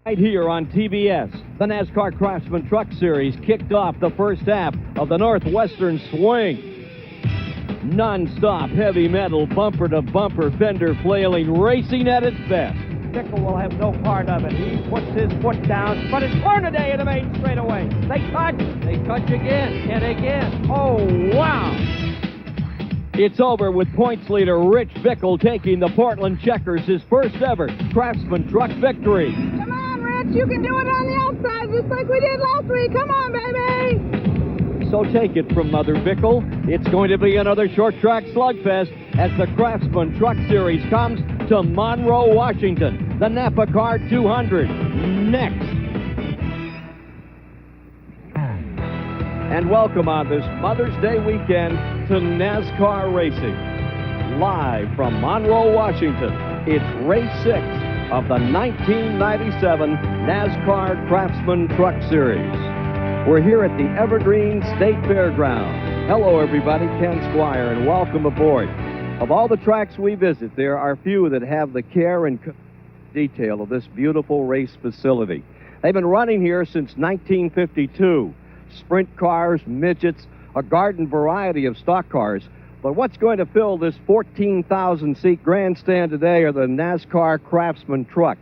Right here on TBS, the NASCAR Craftsman Truck Series kicked off the first half of the Northwestern Swing. Non-stop heavy metal, bumper-to-bumper, fender flailing, racing at its best. Bickle will have no part of it. He puts his foot down, but it's Hornaday in the main straightaway. They touch again, and again. Oh, wow! It's over with points leader Rich Bickle taking the Portland Checkers his first ever Craftsman Truck victory. Come on, Rich, you can do it on the outside just like we did last week. Come on, baby! So take it from Mother Bickle. It's going to be another short track slugfest as the Craftsman Truck Series comes to Monroe, Washington. The NAPACARD 200 next. And welcome on this Mother's Day weekend to NASCAR Racing. Live from Monroe, Washington, it's race 6 of the 1997 NASCAR Craftsman Truck Series. We're here at the Evergreen State Fairgrounds. Hello, everybody. Ken Squire, and welcome aboard. Of all the tracks we visit, there are few that have the care and detail of this beautiful race facility. They've been running here since 1952. Sprint cars, midgets, a garden variety of stock cars. But what's going to fill this 14,000-seat grandstand today are the NASCAR Craftsman trucks.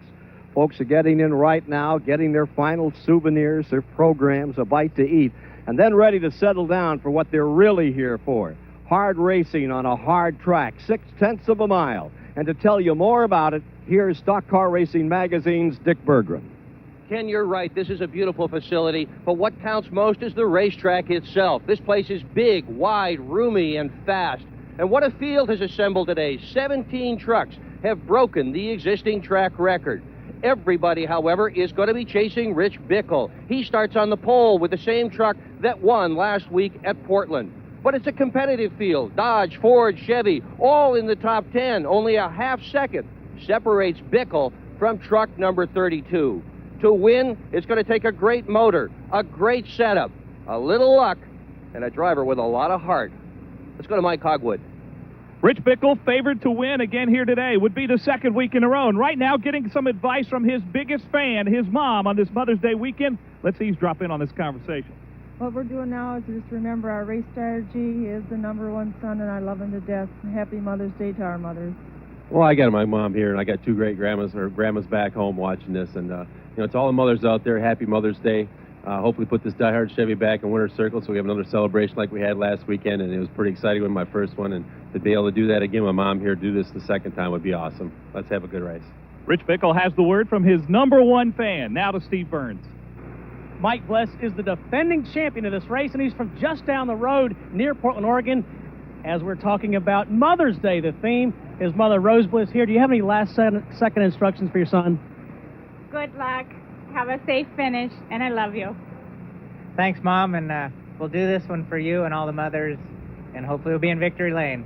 Folks are getting in right now, getting their final souvenirs, their programs, a bite to eat, and then ready to settle down for what they're really here for. Hard racing on a hard track, 0.6 of a mile. And to tell you more about it, here's Stock Car Racing Magazine's Dick Berggren. Ken, you're right. This is a beautiful facility, but what counts most is the racetrack itself. This place is big, wide, roomy, and fast. And what a field has assembled today. 17 trucks have broken the existing track record. Everybody, however, is going to be chasing Rich Bickle. He starts on the pole with the same truck that won last week at Portland. But it's a competitive field. Dodge, Ford, Chevy, all in the top 10. Only a half second separates Bickle from truck number 32. To win, it's going to take a great motor, a great setup, a little luck, and a driver with a lot of heart. Let's go to Mike Hogwood. Rich Bickle, favored to win again here today, would be the second week in a row. And right now, getting some advice from his biggest fan, his mom, on this Mother's Day weekend. Let's eavesdrop in on this conversation. What we're doing now is just remember our race strategy. He is the #1 son, and I love him to death. Happy Mother's Day to our mothers. Well, I got my mom here, and I got two great grandmas back home watching this. And, to all the mothers out there, happy Mother's Day. Hopefully put this diehard Chevy back in winner's circle so we have another celebration like we had last weekend. And it was pretty exciting with my first one. And to be able to do that again, my mom here, do this the second time would be awesome. Let's have a good race. Rich Bickle has the word from his #1 fan. Now to Steve Burns. Mike Bless is the defending champion of this race, and he's from just down the road near Portland, Oregon. As we're talking about Mother's Day, the theme, his mother, Rose Bliss, here. Do you have any last-second instructions for your son? Good luck. Have a safe finish, and I love you. Thanks, Mom, and we'll do this one for you and all the mothers, and hopefully we'll be in victory lane.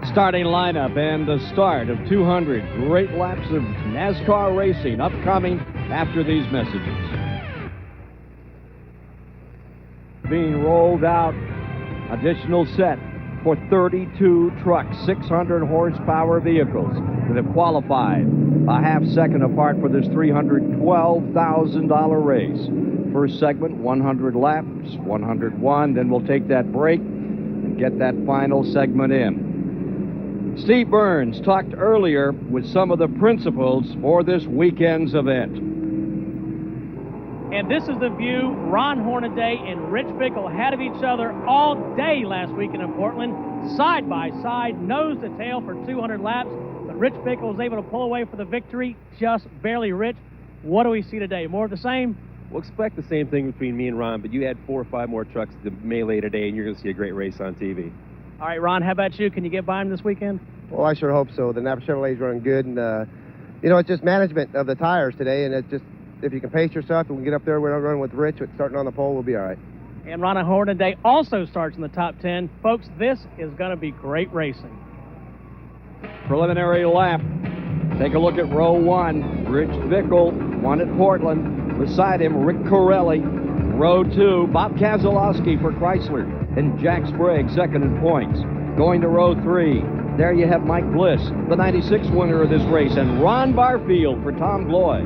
Starting lineup and the start of 200 great laps of NASCAR racing upcoming after these messages. Being rolled out, additional set for 32 trucks, 600 horsepower vehicles that have qualified a half second apart for this $312,000 race. First segment, 100 laps, 101, then we'll take that break and get that final segment in. Steve Burns talked earlier with some of the principals for this weekend's event. And this is the view Ron Hornaday and Rich Bickle had of each other all day last weekend in Portland, side by side, nose to tail for 200 laps. But Rich Bickle was able to pull away for the victory, just barely. Rich, what do we see today? More of the same? We'll expect the same thing between me and Ron, but you add 4 or 5 more trucks to melee today, and you're going to see a great race on TV. All right, Ron, how about you? Can you get by him this weekend? Well, I sure hope so. The Napa Chevrolet's running good, and, it's just management of the tires today, and it's just, if you can pace yourself and we can get up there, we're running with Rich, starting on the pole, we'll be all right. And Ron Hornaday also starts in the top 10. Folks, this is going to be great racing. Preliminary lap. Take a look at row 1. Rich Bickle won at Portland. Beside him, Rick Corelli. Row 2, Bob Keselowski for Chrysler. And Jack Sprague second in points. Going to row 3, There you have Mike Bliss, the 96 winner of this race, and Ron Barfield for Tom Gloy.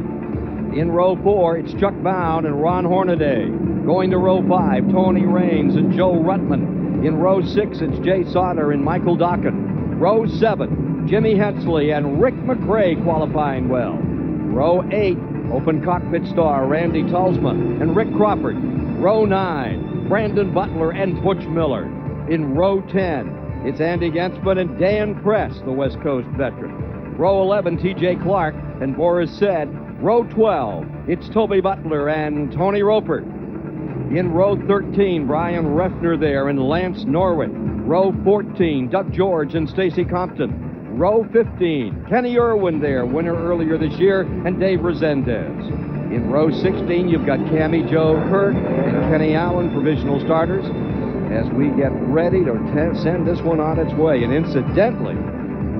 In row 4, it's Chuck Bound and Ron Hornaday. Going to row 5, Tony Raines and Joe Ruttman. In row 6, it's Jay Sauter and Michael Docken. Row 7, Jimmy Hensley and Rick McRae qualifying well. Row 8, open cockpit star Randy Talsma and Rick Crawford. Row 9, Brandon Butler and Butch Miller. In row 10, it's Andy Gensman and Dan Press, the West Coast veteran. Row 11, T.J. Clark and Boris Said. Row 12, it's Toby Butler and Tony Roper. In row 13, Brian Refner there and Lance Norwood. Row 14, Doug George and Stacy Compton. Row 15, Kenny Irwin there, winner earlier this year, and Dave Resendez. In row 16, you've got Cammie Jo Kirk and Kenny Allen, provisional starters, as we get ready to send this one on its way. And incidentally,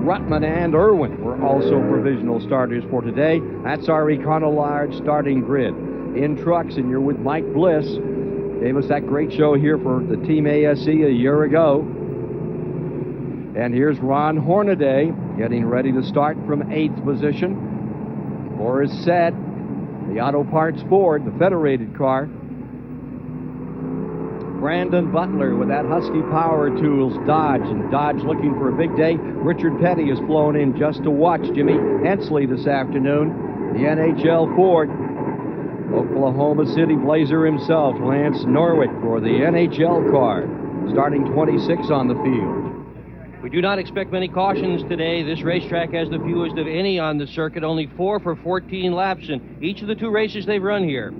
Ruttman and Irwin were also provisional starters for today. That's our Econolarge starting grid. In trucks, and you're with Mike Bliss. Gave us that great show here for the Team ASE a year ago. And here's Ron Hornaday getting ready to start from 8th position. Boris Said, the Auto Parts Ford, the Federated car. Brandon Butler with that Husky Power Tools Dodge, and Dodge looking for a big day. Richard Petty has flown in just to watch Jimmy Hensley this afternoon. The NHL Ford. Oklahoma City Blazer himself, Lance Norwood, for the NHL car, starting 26 on the field. We do not expect many cautions today. This racetrack has the fewest of any on the circuit, only 4 for 14 laps in each of the 2 races they've run here.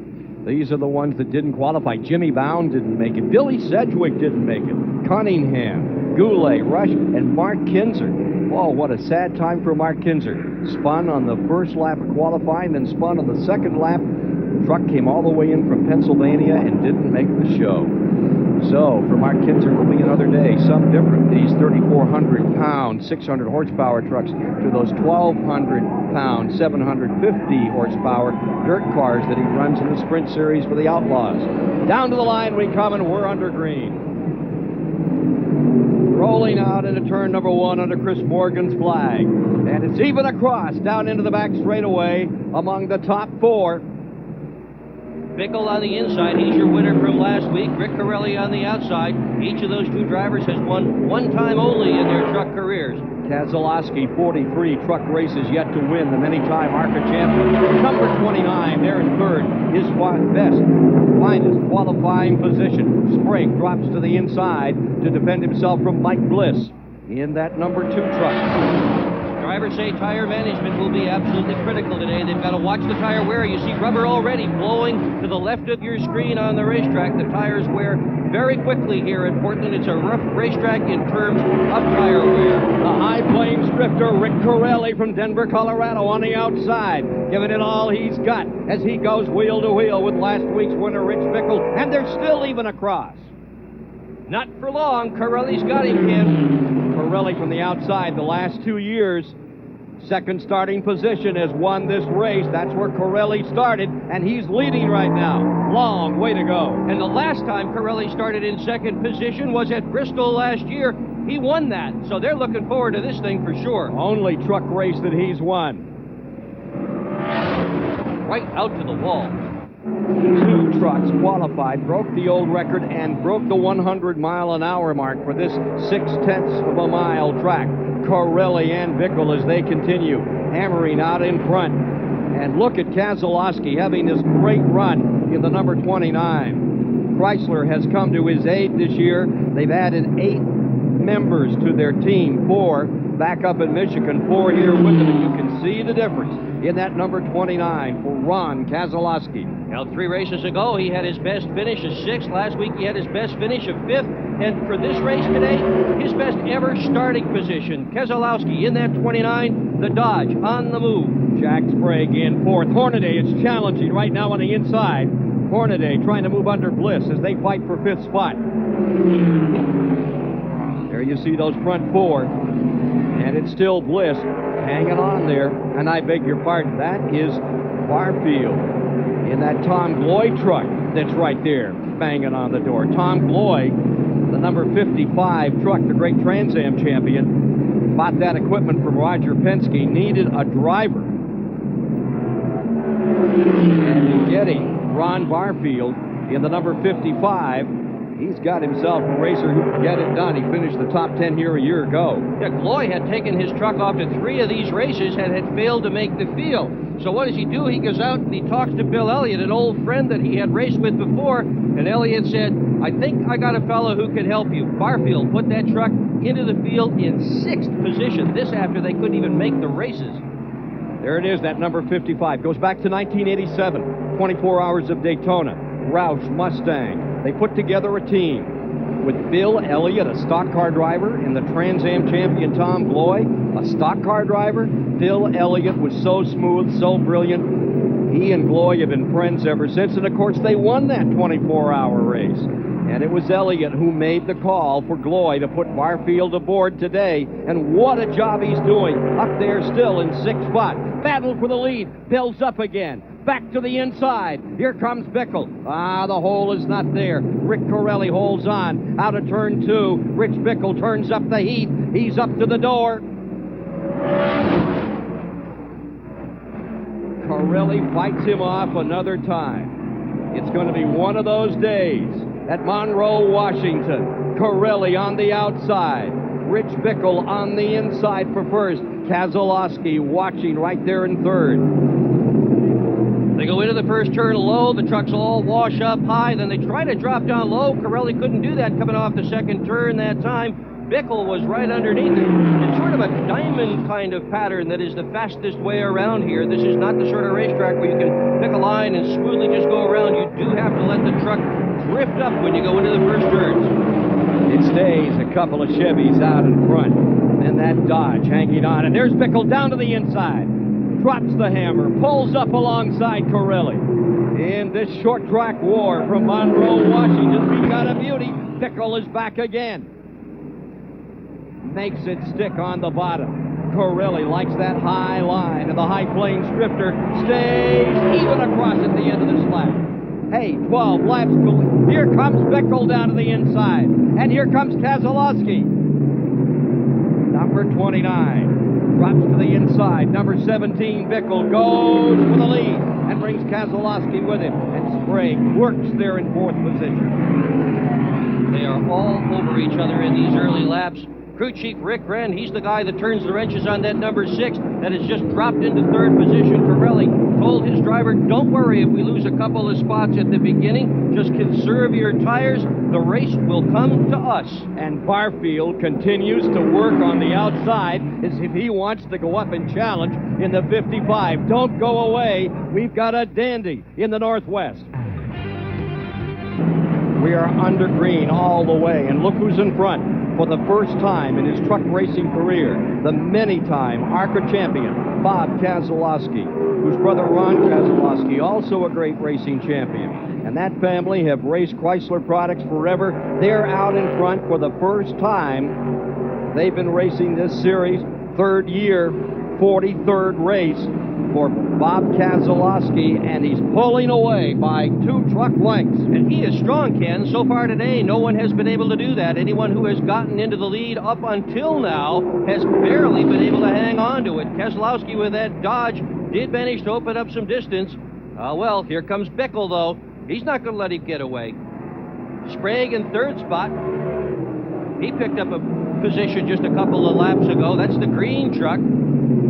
These are the ones that didn't qualify. Jimmy Bound didn't make it. Billy Sedgwick didn't make it. Cunningham, Goulet, Rush, and Mark Kinzer. Oh, what a sad time for Mark Kinzer. Spun on the first lap of qualifying, then spun on the second lap. The truck came all the way in from Pennsylvania and didn't make the show. So, for Mark Kinzer, will be another day. Some different. These 3,400-pound, 600-horsepower trucks to those 1,200-pound, 750-horsepower dirt cars that he runs in the Sprint Series for the Outlaws. Down to the line we come, and we're under green. Rolling out into turn number 1 under Chris Morgan's flag. And it's even across, down into the back straightaway among the top 4. Bickle on the inside. He's your winner from last week. Rick Corelli on the outside. Each of those 2 drivers has won 1 time only in their truck careers. Keselowski, 43 truck races yet to win, the many-time ARCA champion. Number 29, there in third, his best, finest qualifying position. Sprague drops to the inside to defend himself from Mike Bliss in that number 2 truck. Drivers say tire management will be absolutely critical today. They've got to watch the tire wear. You see rubber already blowing to the left of your screen on the racetrack. The tires wear very quickly here in Portland. It's a rough racetrack in terms of tire wear. The High Plains drifter Rick Corelli from Denver, Colorado on the outside, giving it all he's got as he goes wheel to wheel with last week's winner Rich Bickle, and they're still even across. Not for long. Corelli's got him, Ken. Corelli from the outside the last 2 years. Second starting position has won this race. That's where Corelli started, and he's leading right now. Long way to go. And the last time Corelli started in second position was at Bristol last year. He won that, so they're looking forward to this thing for sure. Only truck race that he's won. Right out to the wall. 2 trucks qualified, broke the old record, and broke the 100-mile-an-hour mark for this 0.6 of a mile track. Corelli and Bickle as they continue hammering out in front. And look at Keselowski having this great run in the number 29. Chrysler has come to his aid this year. They've added 8 members to their team, 4 back up in Michigan, 4 here with them, and you can see the difference in that number 29 for Ron Keselowski. Now, 3 races ago, he had his best finish of 6th. Last week, he had his best finish of 5th. And for this race today, his best ever starting position. Keselowski in that 29, the Dodge on the move. Jack Sprague in 4th. Hornaday is challenging right now on the inside. Hornaday trying to move under Bliss as they fight for 5th spot. There you see those front 4. And it's still Bliss hanging on there. And I beg your pardon, that is Barfield in that Tom Gloy truck that's right there banging on the door. Tom Gloy, the number 55 truck, the great Trans Am champion. bought that equipment from Roger Penske, needed a driver. And in getting Ron Barfield in the number 55, he's got himself a racer who can get it done. He finished the top 10 here a year ago. Yeah, Gloy had taken his truck off to 3 of these races and had failed to make the field. So what does he do? He goes out and he talks to Bill Elliott, an old friend that he had raced with before, and Elliott said, I think I got a fellow who can help you. Barfield put that truck into the field in 6th position. This after they couldn't even make the races. There it is, that number 55. Goes back to 1987, 24 Hours of Daytona. Roush Mustang. They put together a team with Bill Elliott, a stock car driver, and the Trans Am champion Tom Gloy, a stock car driver. Bill Elliott was so smooth, so brilliant. He and Gloy have been friends ever since, and of course they won that 24-hour race. And it was Elliott who made the call for Gloy to put Barfield aboard today, and what a job he's doing. Up there still in 6th spot. Battle for the lead. Builds up again. Back to the inside. Here comes Bickle. The hole is not there. Rick Corelli holds on. Out of turn 2. Rich Bickle turns up the heat. He's up to the door. Corelli fights him off another time. It's going to be one of those days at Monroe, Washington. Corelli on the outside. Rich Bickle on the inside for first. Keselowski watching right there in 3rd. They go into the first turn low. The trucks all wash up high. Then they try to drop down low. Corelli couldn't do that coming off the 2nd turn that time. Bickle was right underneath it. It's sort of a diamond kind of pattern that is the fastest way around here. This is not the sort of racetrack where you can pick a line and smoothly just go around. You do have to let the truck drift up when you go into the first turns. It stays a couple of Chevys out in front. And that Dodge hanging on. And there's Bickle down to the inside. Drops the hammer. Pulls up alongside Corelli. In this short track war from Monroe, Washington, we got a beauty. Bickle is back again. Makes it stick on the bottom. Corelli likes that high line, and the High Plains drifter stays even across at the end of this lap. Hey, 12 laps. Here comes Bickle down to the inside. And here comes Keselowski. Number 29 drops to the inside. Number 17, Bickle, goes for the lead and brings Keselowski with him. And Sprague works there in 4th position. They are all over each other in these early laps. Crew Chief Rick Wren, he's the guy that turns the wrenches on that number 6 that has just dropped into 3rd position. Corelli told his driver, don't worry if we lose a couple of spots at the beginning. Just conserve your tires. The race will come to us. And Barfield continues to work on the outside as if he wants to go up and challenge in the 55. Don't go away. We've got a dandy in the Northwest. We are under green all the way, and look who's in front. For the first time in his truck racing career, the many-time ARCA champion, Bob Keselowski, whose brother Ron Keselowski, also a great racing champion. And that family have raced Chrysler products forever. They're out in front for the first time. They've been racing this series, 3rd year, 43rd race for Bob Keselowski, and he's pulling away by 2 truck lengths. And he is strong, Ken. So far today, no one has been able to do that. Anyone who has gotten into the lead up until now has barely been able to hang on to it. Keselowski with that Dodge did manage to open up some distance. Well, here comes Bickle, though. He's not going to let him get away. Sprague in 3rd spot. He picked up a position just a couple of laps ago. That's the green truck.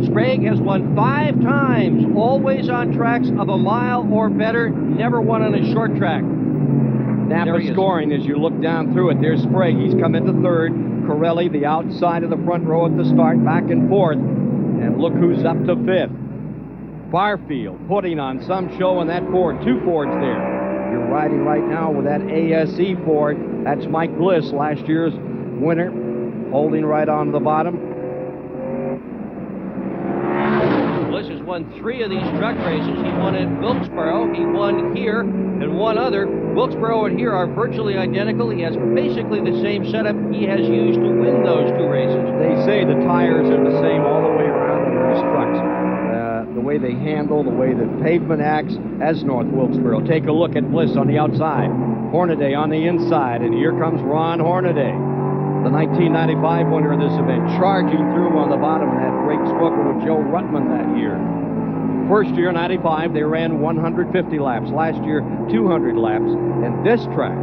Sprague has won 5 times, always on tracks of a mile or better, never won on a short track. Napa scoring as you look down through it. There's Sprague. He's come into 3rd. Corelli, the outside of the front row at the start, back and forth. And look who's up to 5th. Barfield putting on some show in that Ford. 2 Fords there. You're riding right now with that ASE Ford. That's Mike Bliss, last year's winner, holding right on the bottom. Bliss has won 3 of these truck races. He won at Wilkesboro, he won here, and 1 other. Wilkesboro and here are virtually identical. He has basically the same setup he has used to win those 2 races. They say the tires are the same all the way around in these trucks. The way they handle, the way the pavement acts as North Wilkesboro. Take a look at Bliss on the outside. Hornaday on the inside, and here comes Ron Hornaday. the 1995 winner of this event, charging through on the bottom in that great smoker with Joe Ruttman that year. First year, 95, they ran 150 laps. Last year, 200 laps. And this track,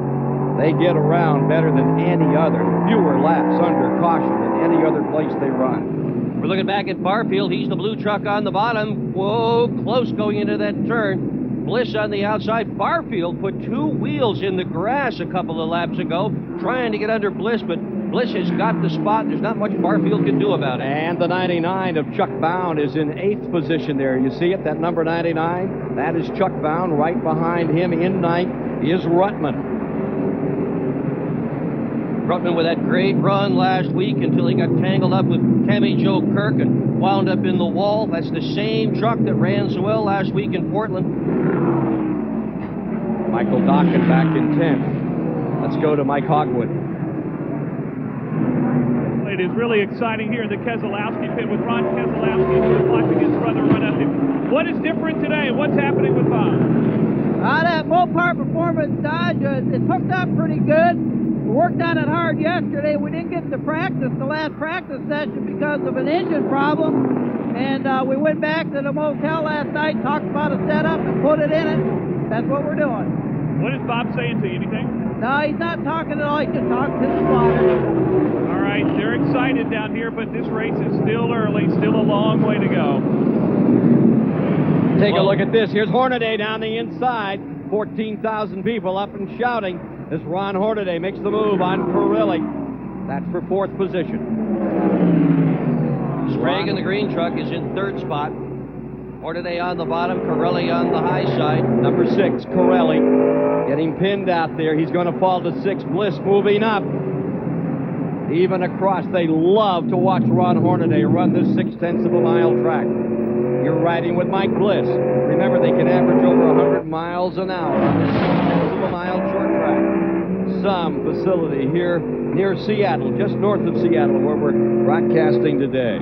they get around better than any other. Fewer laps under caution than any other place they run. We're looking back at Barfield. He's the blue truck on the bottom. Whoa, close going into that turn. Bliss on the outside. Barfield put 2 wheels in the grass a couple of laps ago, trying to get under Bliss, but Bliss has got the spot. There's not much Barfield can do about it. And the 99 of Chuck Bound is in 8th position there. You see it, that number 99? That is Chuck Bound. Right behind him in 9th is Ruttman. Ruttman with that great run last week until he got tangled up with Tammy Jo Kirk and wound up in the wall. That's the same truck that ran so well last week in Portland. Michael Docken back in 10th. Let's go to Mike Hogwood. It is really exciting here in the Keselowski pit with Ron Keselowski who is watching his brother run up there. What is different today? What's happening with Bob? That Mopar Performance Dodge, it's hooked up pretty good. We worked on it hard yesterday. We didn't get to practice the last practice session because of an engine problem. And we went back to the motel last night, talked about a setup, and put it in it. That's what we're doing. What is Bob saying to you? Anything? No, he's not talking at all. He's just talking to the spotter. All right, they're excited down here, but this race is still early, still a long way to go. Take a look at this. Here's Hornaday down the inside. 14,000 people up and shouting as Ron Hornaday makes the move on Pirelli. That's for 4th position. Sprague in the green truck is in 3rd spot. Hornaday on the bottom, Pirelli on the high side. Number 6, Pirelli, getting pinned out there. He's going to fall to 6. Bliss moving up. Even across, they love to watch Ron Hornaday run this 0.6 of a mile track. You're riding with Mike Bliss. Remember, they can average over 100 miles an hour on this 0.6 of a mile short track. Some facility here near Seattle, just north of Seattle, where we're broadcasting today.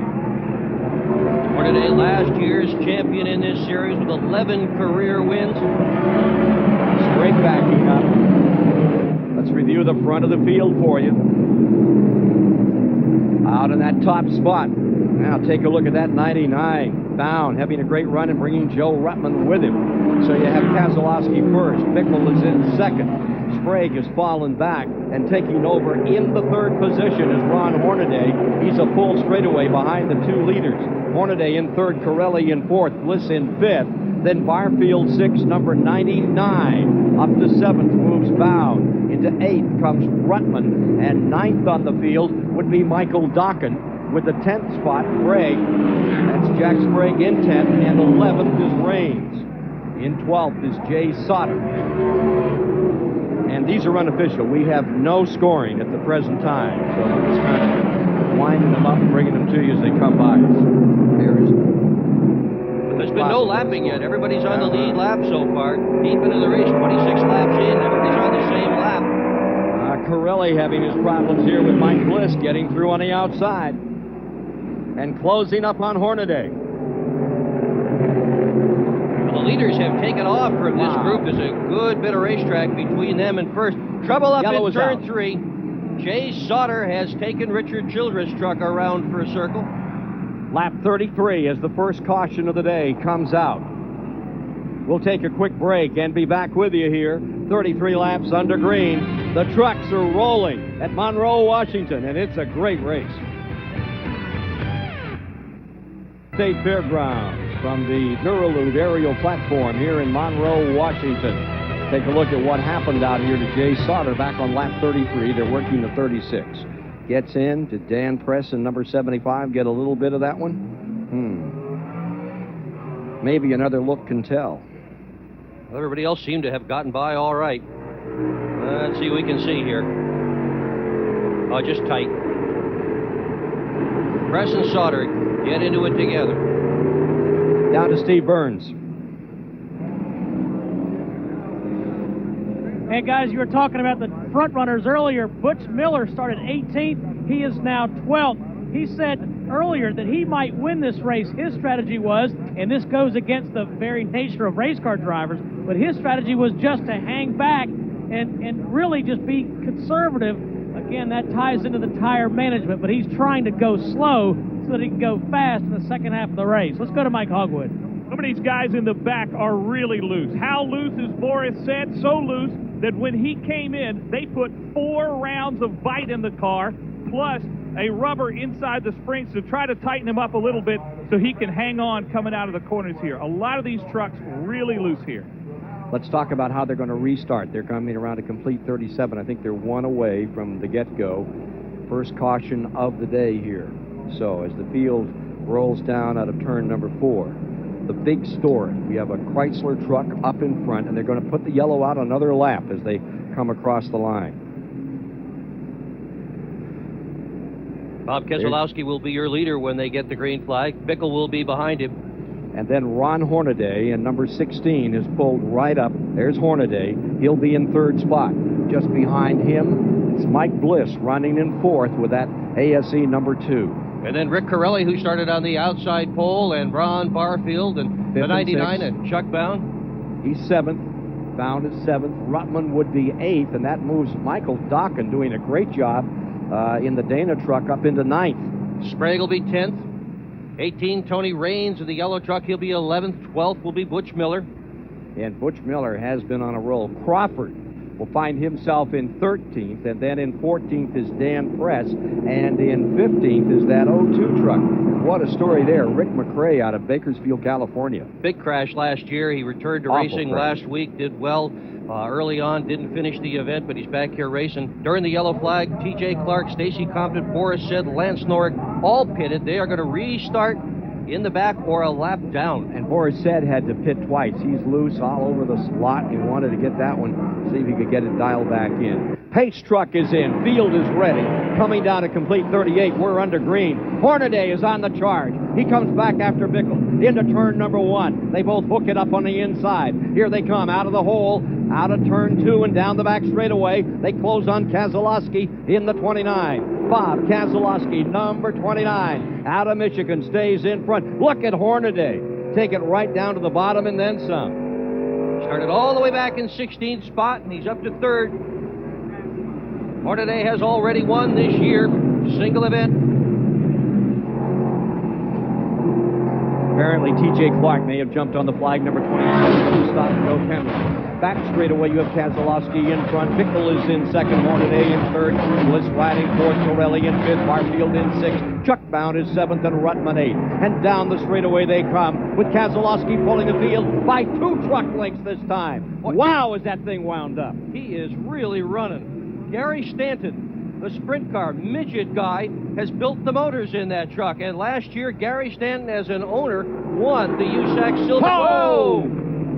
Hornaday, last year's champion in this series with 11 career wins. Straight backing up. Let's review the front of the field for you. Out in that top spot. Now take a look at that 99. Bound, having a great run and bringing Joe Ruttman with him. So you have Keselowski first. Bickle is in 2nd. Sprague has fallen back and taking over in the 3rd position is Ron Hornaday. He's a full straightaway behind the 2 leaders. Hornaday in 3rd, Pirelli in 4th, Bliss in 5th. Then Barfield 6, number 99. Up to 7th moves Bound. Into 8th comes Ruttman. And 9th on the field would be Michael Docken. With the 10th spot, Sprague. That's Jack Sprague in 10th. And 11th is Raines. In 12th is Jay Sauter. And these are unofficial. We have no scoring at the present time. So we're just kind of winding them up and bringing them to you as they come by. There's been no lapping yet. Everybody's on the lead lap so far. Deep into the race, 26 laps in. Everybody's on the same lap. Pirelli having his problems here with Mike Bliss getting through on the outside. And closing up on Hornaday. Well, the leaders have taken off from this group. There's a good bit of racetrack between them and first. Trouble up in turn 3. Jay Sauter has taken Richard Childress' truck around for a circle. Lap 33 as the first caution of the day comes out. We'll take a quick break and be back with you here. 33 laps under green. The trucks are rolling at Monroe, Washington, and it's a great race. State Fairgrounds from the Duralute aerial platform here in Monroe, Washington. Take a look at what happened out here to Jay Sauter back on lap 33. They're working the 36. Gets in to Dan Press in number 75. Get a little bit of that one? Maybe another look can tell. Everybody else seemed to have gotten by all right. Let's see what we can see here. Oh, just tight. Press and Sauter get into it together. Down to Steve Burns. Hey, guys, you were talking about the front runners earlier. Butch Miller started 18th. He is now 12th. He said earlier that he might win this race. His strategy was, and this goes against the very nature of race car drivers, but his strategy was just to hang back and really just be conservative Again, that ties into the tire management, but he's trying to go slow so that he can go fast in the second half of the race. Let's go to Mike Hogwood. Some of these guys in the back are really loose. How loose, as Boris said? So loose that when he came in, they put 4 rounds of bite in the car, plus a rubber inside the springs to try to tighten him up a little bit so he can hang on coming out of the corners here. A lot of these trucks really loose here. Let's talk about how they're going to restart. They're coming around a complete 37. I think they're 1 away from the get-go. First caution of the day here. So as the field rolls down out of turn number 4, the big story, we have a Chrysler truck up in front, and they're going to put the yellow out another lap as they come across the line. Bob Keselowski will be your leader when they get the green flag. Bickle will be behind him. And then Ron Hornaday in number 16 is pulled right up. There's Hornaday. He'll be in 3rd spot. Just behind him, it's Mike Bliss running in 4th with that ASE number 2. And then Rick Corelli, who started on the outside pole, and Ron Barfield, and the 99, and Chuck Bound. He's 7th. Bound is 7th. Rutman would be 8th, and that moves Michael Dokken, doing a great job in the Dana truck, up into 9th. Sprague will be 10th. 18, Tony Raines in the yellow truck. He'll be 11th. 12th will be Butch Miller. And Butch Miller has been on a roll. Crawford will find himself in 13th, and then in 14th is Dan Press, and in 15th is that 02 truck. What a story there. Rick McRae out of Bakersfield, California. Big crash last year. He returned to racing last week, did well early on, didn't finish the event, but he's back here racing. During the yellow flag, T.J. Clark, Stacy Compton, Boris Said, Lance Norrick, all pitted. They are going to restart in the back or a lap down. And Boris Said had to pit twice. He's loose all over the slot. He wanted to get that one, see if he could get it dialed back in. Pace truck is in. Field is ready. Coming down to complete 38. We're under green. Hornaday is on the charge. He comes back after Bickle into turn number 1. They both hook it up on the inside. Here they come out of the hole, out of turn 2 and down the back straightaway. They close on Keselowski in the 29. Bob Keselowski, number 29, out of Michigan, stays in front. Look at Hornaday. Take it right down to the bottom and then some. Started all the way back in 16th spot, and he's up to 3rd. Hornaday has already won this year, single event. Apparently, T.J. Clark may have jumped on the flag, number 27, to stop Joe Kenley. Back straightaway, you have Keselowski in front. Bickle is in 2nd, Hornaday in 3rd. Bliss riding 4th, Corelli in 5th, Barfield in 6th. Chuck Bound is 7th, and Rutman 8th. And down the straightaway they come, with Keselowski pulling the field by 2 truck lengths this time. Wow, is that thing wound up. He is really running. Gary Stanton, the sprint car midget guy, has built the motors in that truck. And last year, Gary Stanton, as an owner, won the USAC Silver. Oh!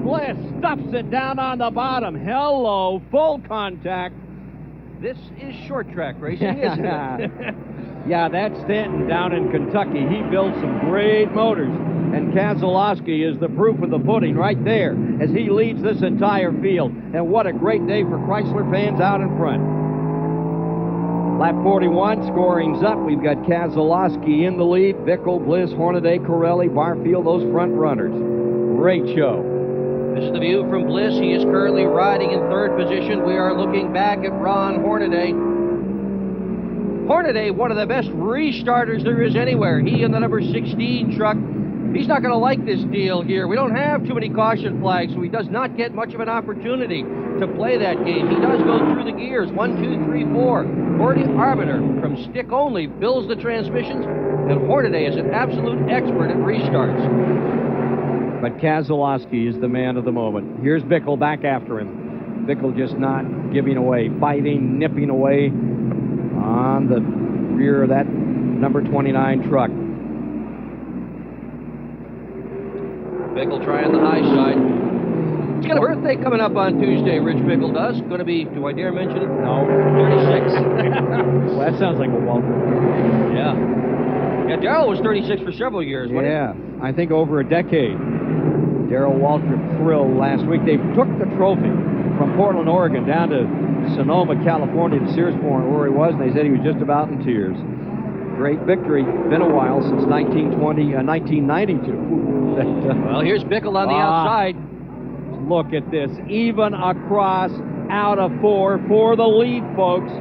Bliss stuffs it down on the bottom. Hello, full contact. This is short track racing, isn't it? Yeah, that's Stanton down in Kentucky. He built some great motors. And Keselowski is the proof of the pudding right there as he leads this entire field. And what a great day for Chrysler fans out in front. Lap 41, scoring's up. We've got Keselowski in the lead. Bickle, Bliss, Hornaday, Corelli, Barfield, those front runners. Great show. This is the view from Bliss. He is currently riding in 3rd position. We are looking back at Ron Hornaday. Hornaday, one of the best restarters there is anywhere. He in the number 16 truck. He's not going to like this deal here. We don't have too many caution flags, so he does not get much of an opportunity to play that game. He does go through the gears, 1, 2, 3, 4. Gordy Arbiter from stick only builds the transmissions, and Hornaday is an absolute expert at restarts. But Keselowski is the man of the moment. Here's Bickle back after him. Bickle just not giving away, fighting, nipping away on the rear of that number 29 truck. Bickle trying the high side. He's got a birthday coming up on Tuesday, Rich Bickle does. Going to be, do I dare mention it? No. 36. Well, that sounds like a Walter. Yeah. Yeah, Darrell was 36 for several years, wasn't he? Yeah, I think over a decade. Darrell Waltrip thrilled last week. They took the trophy from Portland, Oregon, down to Sonoma, California, to Sears Forum, where he was, and they said he was just about in tears. Great victory. Been a while since 1992. Well, here's Bickle on the outside. Look at this. Even across, out of 4 for the lead, folks.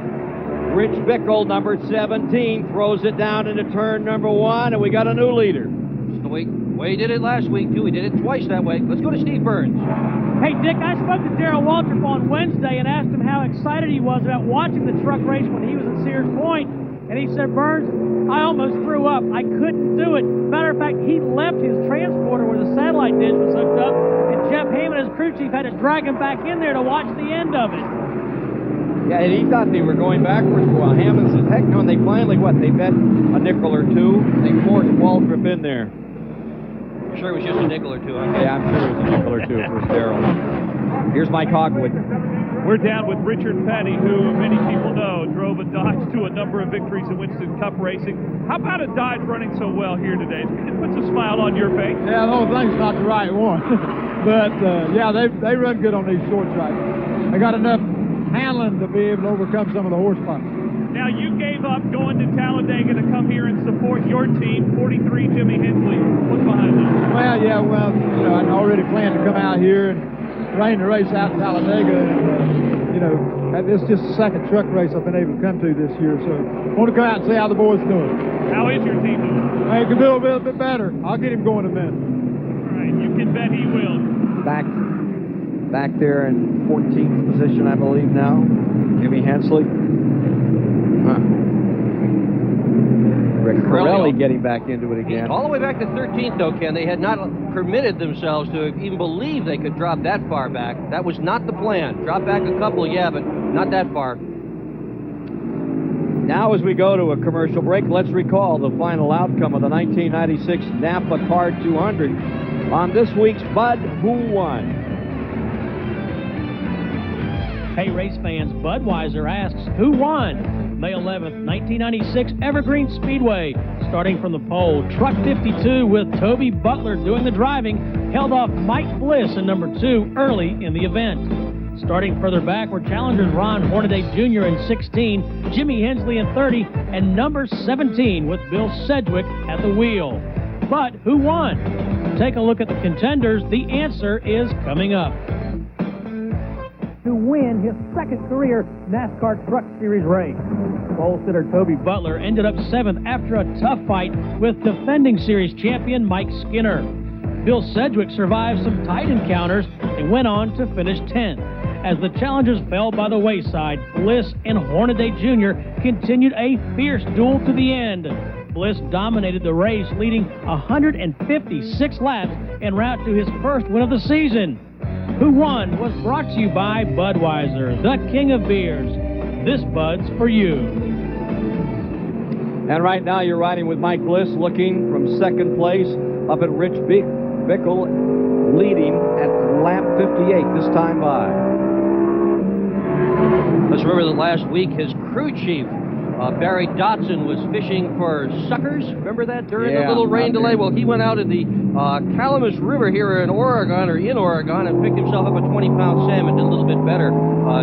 Rich Bickle, number 17, throws it down into turn number 1, and we got a new leader. Just the way he did it last week, too. He did it twice that way. Let's go to Steve Burns. Hey, Dick, I spoke to Darrell Waltrip on Wednesday and asked him how excited he was about watching the truck race when he was at Sears Point. And he said, Burns, I almost threw up. I couldn't do it. Matter of fact, he left his transporter where the satellite dish was hooked up, and Jeff Hammond, his crew chief, had to drag him back in there to watch the end of it. Yeah, and he thought they were going backwards for a while. Hammond said, heck no, and they finally, they bet a nickel or two. They forced Waltrip in there. I'm sure it was just a nickel or two. Huh? Yeah, I'm sure it was a nickel or two for Darrell. Here's Mike Hogwood. We're down with Richard Petty, who many people know drove a Dodge to a number of victories in Winston Cup racing. How about a Dodge running so well here today? It puts a smile on your face. Yeah, the whole thing's not the right one. But, yeah, they run good on these short tracks. They got enough handling to be able to overcome some of the horsepower. Now, you gave up going to Talladega to come here and support your team, 43 Jimmy Hensley. What's behind that? Well, yeah, I'd already planned to come out here and rain the race out in Talladega. And, it's just the second truck race I've been able to come to this year. So I want to come out and see how the boys doing. How is your team doing? They can do a little bit better. I'll get him going in a minute. All right, you can bet he will. Back there in 14th position, I believe now, Jimmy Hensley. Rick Corelli getting back into it again. All the way back to 13th, though, Ken. They had not permitted themselves to even believe they could drop that far back. That was not the plan. Drop back a couple, yeah, but not that far. Now, as we go to a commercial break, let's recall the final outcome of the 1996 NAPACARD 200 on this week's Bud Who Won. Hey, race fans, Budweiser asks, who won? May 11th, 1996, Evergreen Speedway. Starting from the pole, Truck 52 with Toby Butler doing the driving, held off Mike Bliss in number 2 early in the event. Starting further back were challengers Ron Hornaday Jr. in 16, Jimmy Hensley in 30, and number 17 with Bill Sedgwick at the wheel. But who won? Take a look at the contenders. The answer is coming up. To win his second career NASCAR Truck Series race, pole sitter Toby Butler ended up 7th after a tough fight with defending series champion Mike Skinner. Bill Sedgwick survived some tight encounters and went on to finish 10th. As the challengers fell by the wayside, Bliss and Hornaday Jr. continued a fierce duel to the end. Bliss dominated the race, leading 156 laps en route to his first win of the season. Who Won was brought to you by Budweiser, the king of beers. This Bud's for you. And right now you're riding with Mike Bliss, looking from second place up at Rich Bickle, leading at lap 58 this time by. Let's remember that last week his crew chief, Barry Dotson, was fishing for suckers. Remember that during the little rain delay? Well, he went out in the Calamus River here in Oregon, and picked himself up a 20-pound salmon. Did a little bit better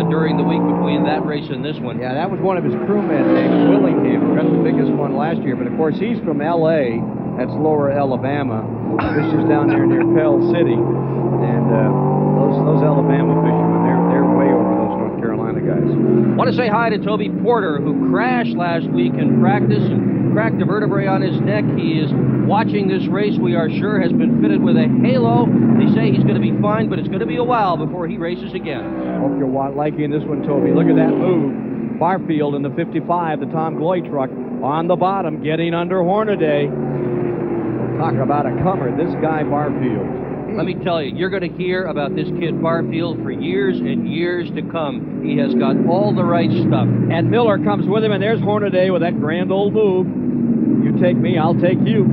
during the week between that race and this one. Yeah, that was one of his crewmen named Willingham, who got the biggest one last year. But, of course, he's from L.A. That's Lower Alabama. Fishes down there near Pell City. And those Alabama fishermen, they're way over those North Carolina guys. I want to say hi to Toby Porter, who crashed last week in practice and cracked a vertebrae on his neck. He is watching this race, we are sure, has been fitted with a halo. They say he's going to be fine, but it's going to be a while before he races again. Hope you're liking this one, Toby. Look at that move. Barfield in the 55, the Tom Gloy truck, on the bottom, getting under Hornaday. Talk about a comer, this guy Barfield. Let me tell you, you're going to hear about this kid Barfield for years and years to come. He has got all the right stuff. And Miller comes with him, and there's Hornaday with that grand old move. You take me, I'll take you.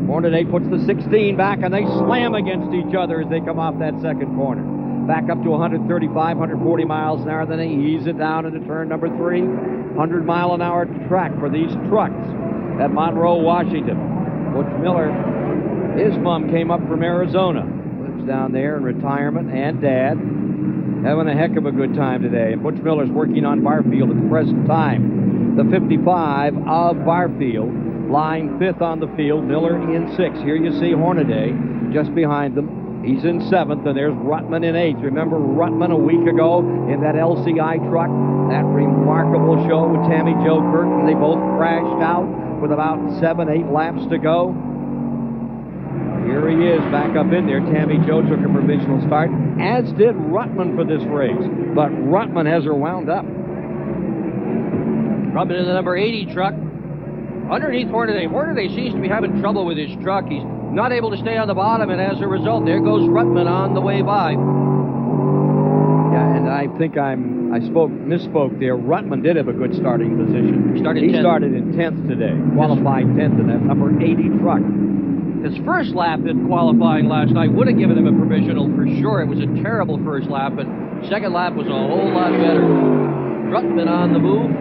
Hornaday puts the 16 back, and they slam against each other as they come off that second corner. Back up to 135, 140 miles an hour, then they ease it down into turn number 3. 100-mile-an-hour track for these trucks at Monroe, Washington. Butch Miller, his mom came up from Arizona, lives down there in retirement, and Dad having a heck of a good time today. And Butch Miller's working on Barfield at the present time. The 55 of Barfield, lying 5th on the field, Miller in 6th. Here you see Hornaday just behind them. He's in 7th, and there's Ruttman in 8th. Remember Ruttman a week ago in that LCI truck? That remarkable show with Tammy Jo Curtin. They both crashed out with about 7-8 laps to go. Here he is back up in there. Tammy Jo took a provisional start, as did Ruttman for this race. But Ruttman has her wound up. Rubbing in the number 80 truck. Underneath Hornaday. Hornaday seems to be having trouble with his truck. He's not able to stay on the bottom, and as a result, there goes Ruttman on the way by. Yeah, and I think I misspoke there. Ruttman did have a good starting position. He started in 10th today, qualified 10th in that number 80 truck. His first lap in qualifying last night would have given him a provisional for sure. It was a terrible first lap, but second lap was a whole lot better. Ruttman on the move.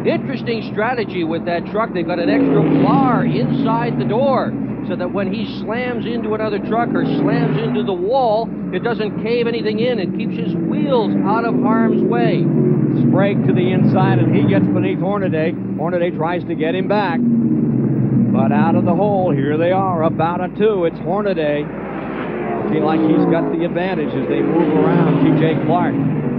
Interesting strategy with that truck. They've got an extra bar inside the door so that when he slams into another truck or slams into the wall, it doesn't cave anything in. It keeps his wheels out of harm's way. Sprague to the inside, and he gets beneath Hornaday. Hornaday tries to get him back, but out of the hole, here they are, about a 2. It's Hornaday. Looking like he's got the advantage as they move around. T.J. Clark.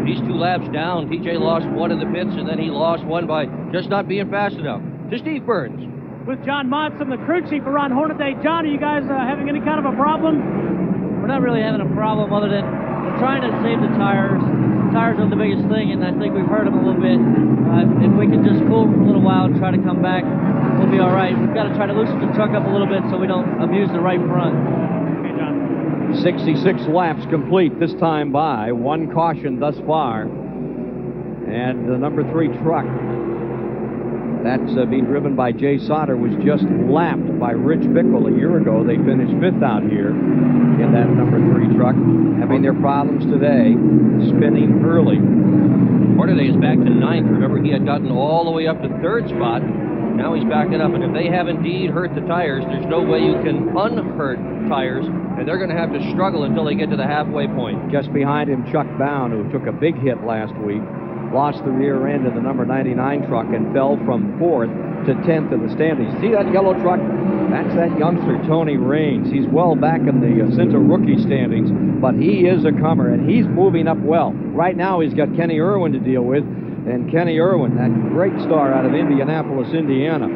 He's 2 laps down. TJ lost 1 in the pits, and then he lost 1 by just not being fast enough. To Steve Burns. With John Monson, the crew chief for Ron Hornaday. John, are you guys having any kind of a problem? We're not really having a problem other than we're trying to save the tires. The tires are the biggest thing, and I think we've hurt them a little bit. If we can just cool for a little while and try to come back, we'll be all right. We've got to try to loosen the truck up a little bit so we don't abuse the right front. 66 laps complete this time by. 1 caution thus far. And the number 3 truck that's being driven by Jay Sauter was just lapped by Rich Bickle a year ago. They finished 5th out here in that number 3 truck, having their problems today, spinning early. Hornaday is back to 9th. Remember, he had gotten all the way up to 3rd spot. Now he's backing up, and if they have indeed hurt the tires, there's no way you can unhurt tires, and they're going to have to struggle until they get to the halfway point. Just behind him, Chuck Bound, who took a big hit last week, lost the rear end of the number 99 truck and fell from 4th to 10th in the standings. See that yellow truck? That's that youngster, Tony Raines. He's well back in the Cinta rookie standings, but he is a comer, and he's moving up well. Right now, he's got Kenny Irwin to deal with. And Kenny Irwin, that great star out of Indianapolis, Indiana,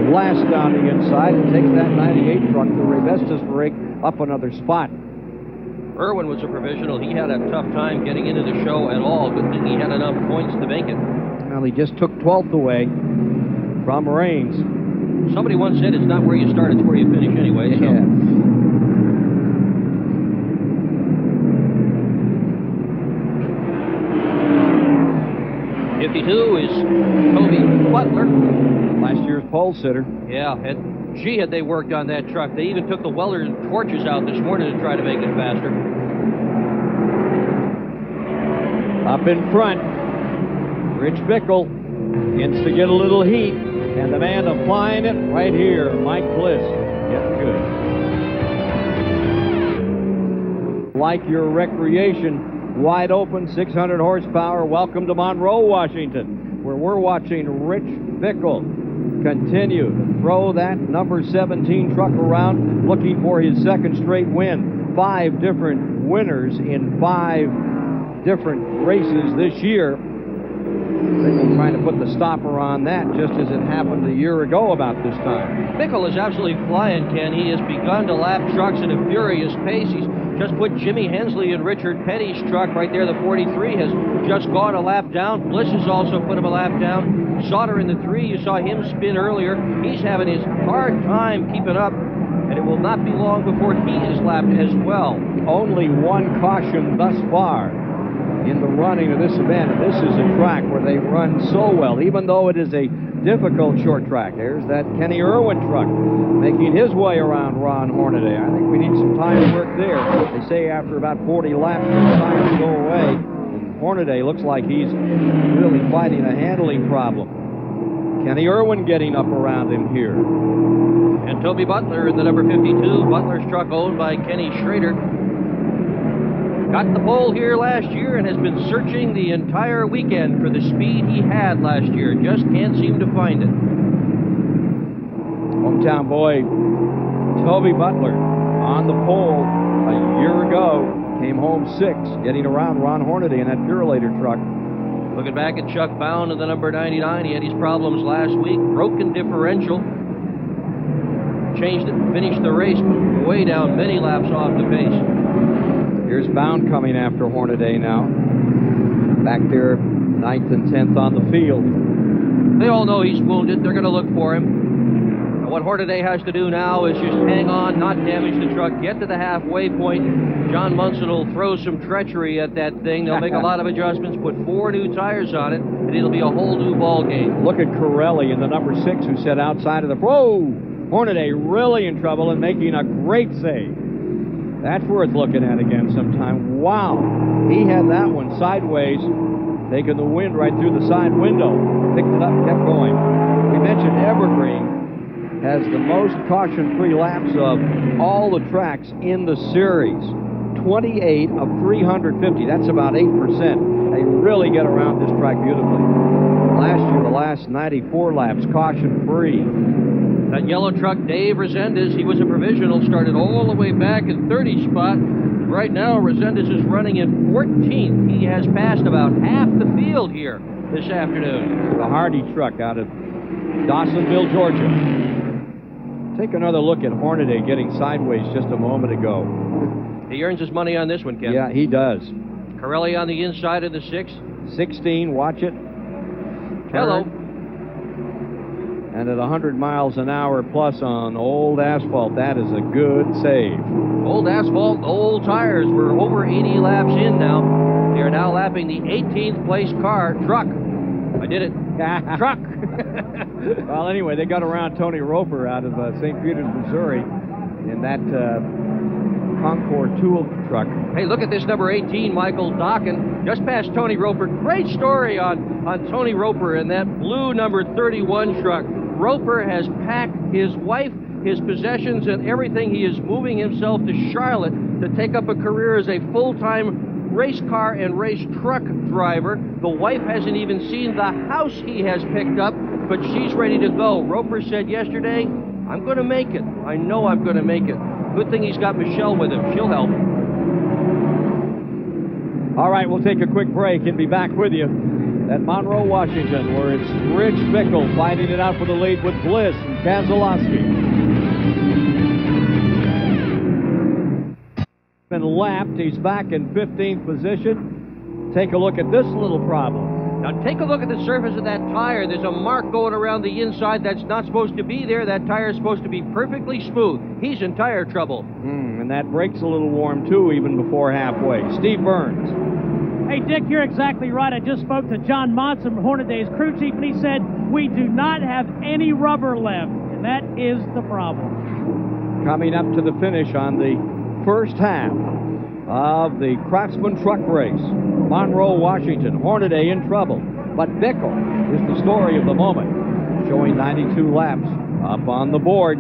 blasts down the inside and takes that 98 truck, the Revestas rig, up another spot. Irwin was a provisional. He had a tough time getting into the show at all. Good thing he had enough points to make it. Well, he just took 12th away from Raines. Somebody once said it's not where you start, it's where you finish anyway. So. Yeah. 52 is Toby Butler. Last year's pole sitter. Yeah, and gee, had they worked on that truck. They even took the welders and torches out this morning to try to make it faster. Up in front, Rich Bickle gets to get a little heat, and the man applying it right here, Mike Bliss. Getting good. Like your recreation. Wide open, 600 horsepower. Welcome to Monroe, Washington, where we're watching Rich Bickle continue to throw that number 17 truck around, looking for his 2nd straight win. 5 different winners in 5 different races this year. Bickle trying to put the stopper on that, just as it happened a year ago about this time. Bickle is absolutely flying, Ken. He has begun to lap trucks at a furious pace. He's just put Jimmy Hensley in Richard Petty's truck right there. The 43 has just gone a lap down. Bliss has also put him a lap down. Sauter in the 3, you saw him spin earlier. He's having his hard time keeping up, and it will not be long before he is lapped as well. Only 1 caution thus far in the running of this event. And this is a track where they run so well, even though it is a difficult short track. There's that Kenny Irwin truck making his way around Ron Hornaday. I think we need some time work there. They say after about 40 laps, the tires go away. And Hornaday looks like he's really fighting a handling problem. Kenny Irwin getting up around him here. And Toby Butler in the number 52. Butler's truck owned by Kenny Schrader. Got the pole here last year and has been searching the entire weekend for the speed he had last year. Just can't seem to find it. Hometown boy Toby Butler on the pole a home 6, getting around Ron Hornaday in that Purelator truck. Looking back at Chuck Bound in the number 99, he had his problems last week. Broken differential. Changed it, finished the race, but way down many laps off the pace. Here's Bound coming after Hornaday now. Back there, 9th and 10th on the field. They all know he's wounded. They're going to look for him. And what Hornaday has to do now is just hang on, not damage the truck, get to the halfway point. John Munson will throw some treachery at that thing. They'll make a lot of adjustments, put 4 new tires on it, and it'll be a whole new ball game. Look at Corelli in the number 6 who set outside of the... Whoa! Hornaday really in trouble and making a great save. That's worth looking at again sometime. Wow. He had that one sideways, taking the wind right through the side window. Picked it up, kept going. We mentioned Evergreen has the most caution-free laps of all the tracks in the series. 28 of 350. That's about 8%. They really get around this track beautifully. Last year, the last 94 laps, caution-free. That yellow truck, Dave Resendez, he was a provisional, started all the way back in 30 spot. Right now, Resendez is running in 14th. He has passed about half the field here this afternoon. The Hardy truck out of Dawsonville, Georgia. Take another look at Hornaday getting sideways just a moment ago. He earns his money on this one, Ken. Yeah, he does. Corelli on the inside of the 6. 16, watch it. Hello. And at 100 miles an hour plus on old asphalt, that is a good save. Old asphalt, old tires. We're over 80 laps in now. They are now lapping the 18th place truck. I did it. Truck. Well, anyway, they got around Tony Roper out of St. Peters, Missouri in that Concord tool truck. Hey, look at this number 18, Michael Dokken, just past Tony Roper. Great story on Tony Roper and that blue number 31 truck. Roper has packed his wife, his possessions, and everything. He is moving himself to Charlotte to take up a career as a full-time race car and race truck driver. The wife hasn't even seen the house he has picked up, but she's ready to go. Roper said yesterday, I'm going to make it. I know I'm going to make it. Good thing he's got Michelle with him. She'll help him. All right, we'll take a quick break and be back with you at Monroe, Washington, where it's Rich Bickle fighting it out for the lead with Bliss and Keselowski. Been lapped. He's back in 15th position. Take a look at this little problem. Now take a look at the surface of that tire. There's a mark going around the inside that's not supposed to be there. That tire is supposed to be perfectly smooth. He's in tire trouble. And that brake's a little warm, too, even before halfway. Steve Burns. Hey, Dick, you're exactly right. I just spoke to John Monson, Hornaday's crew chief, and he said, we do not have any rubber left, and that is the problem. Coming up to the finish on the first half of the Craftsman truck race. Monroe, Washington, Hornaday in trouble. But Bickle is the story of the moment, showing 92 laps up on the board.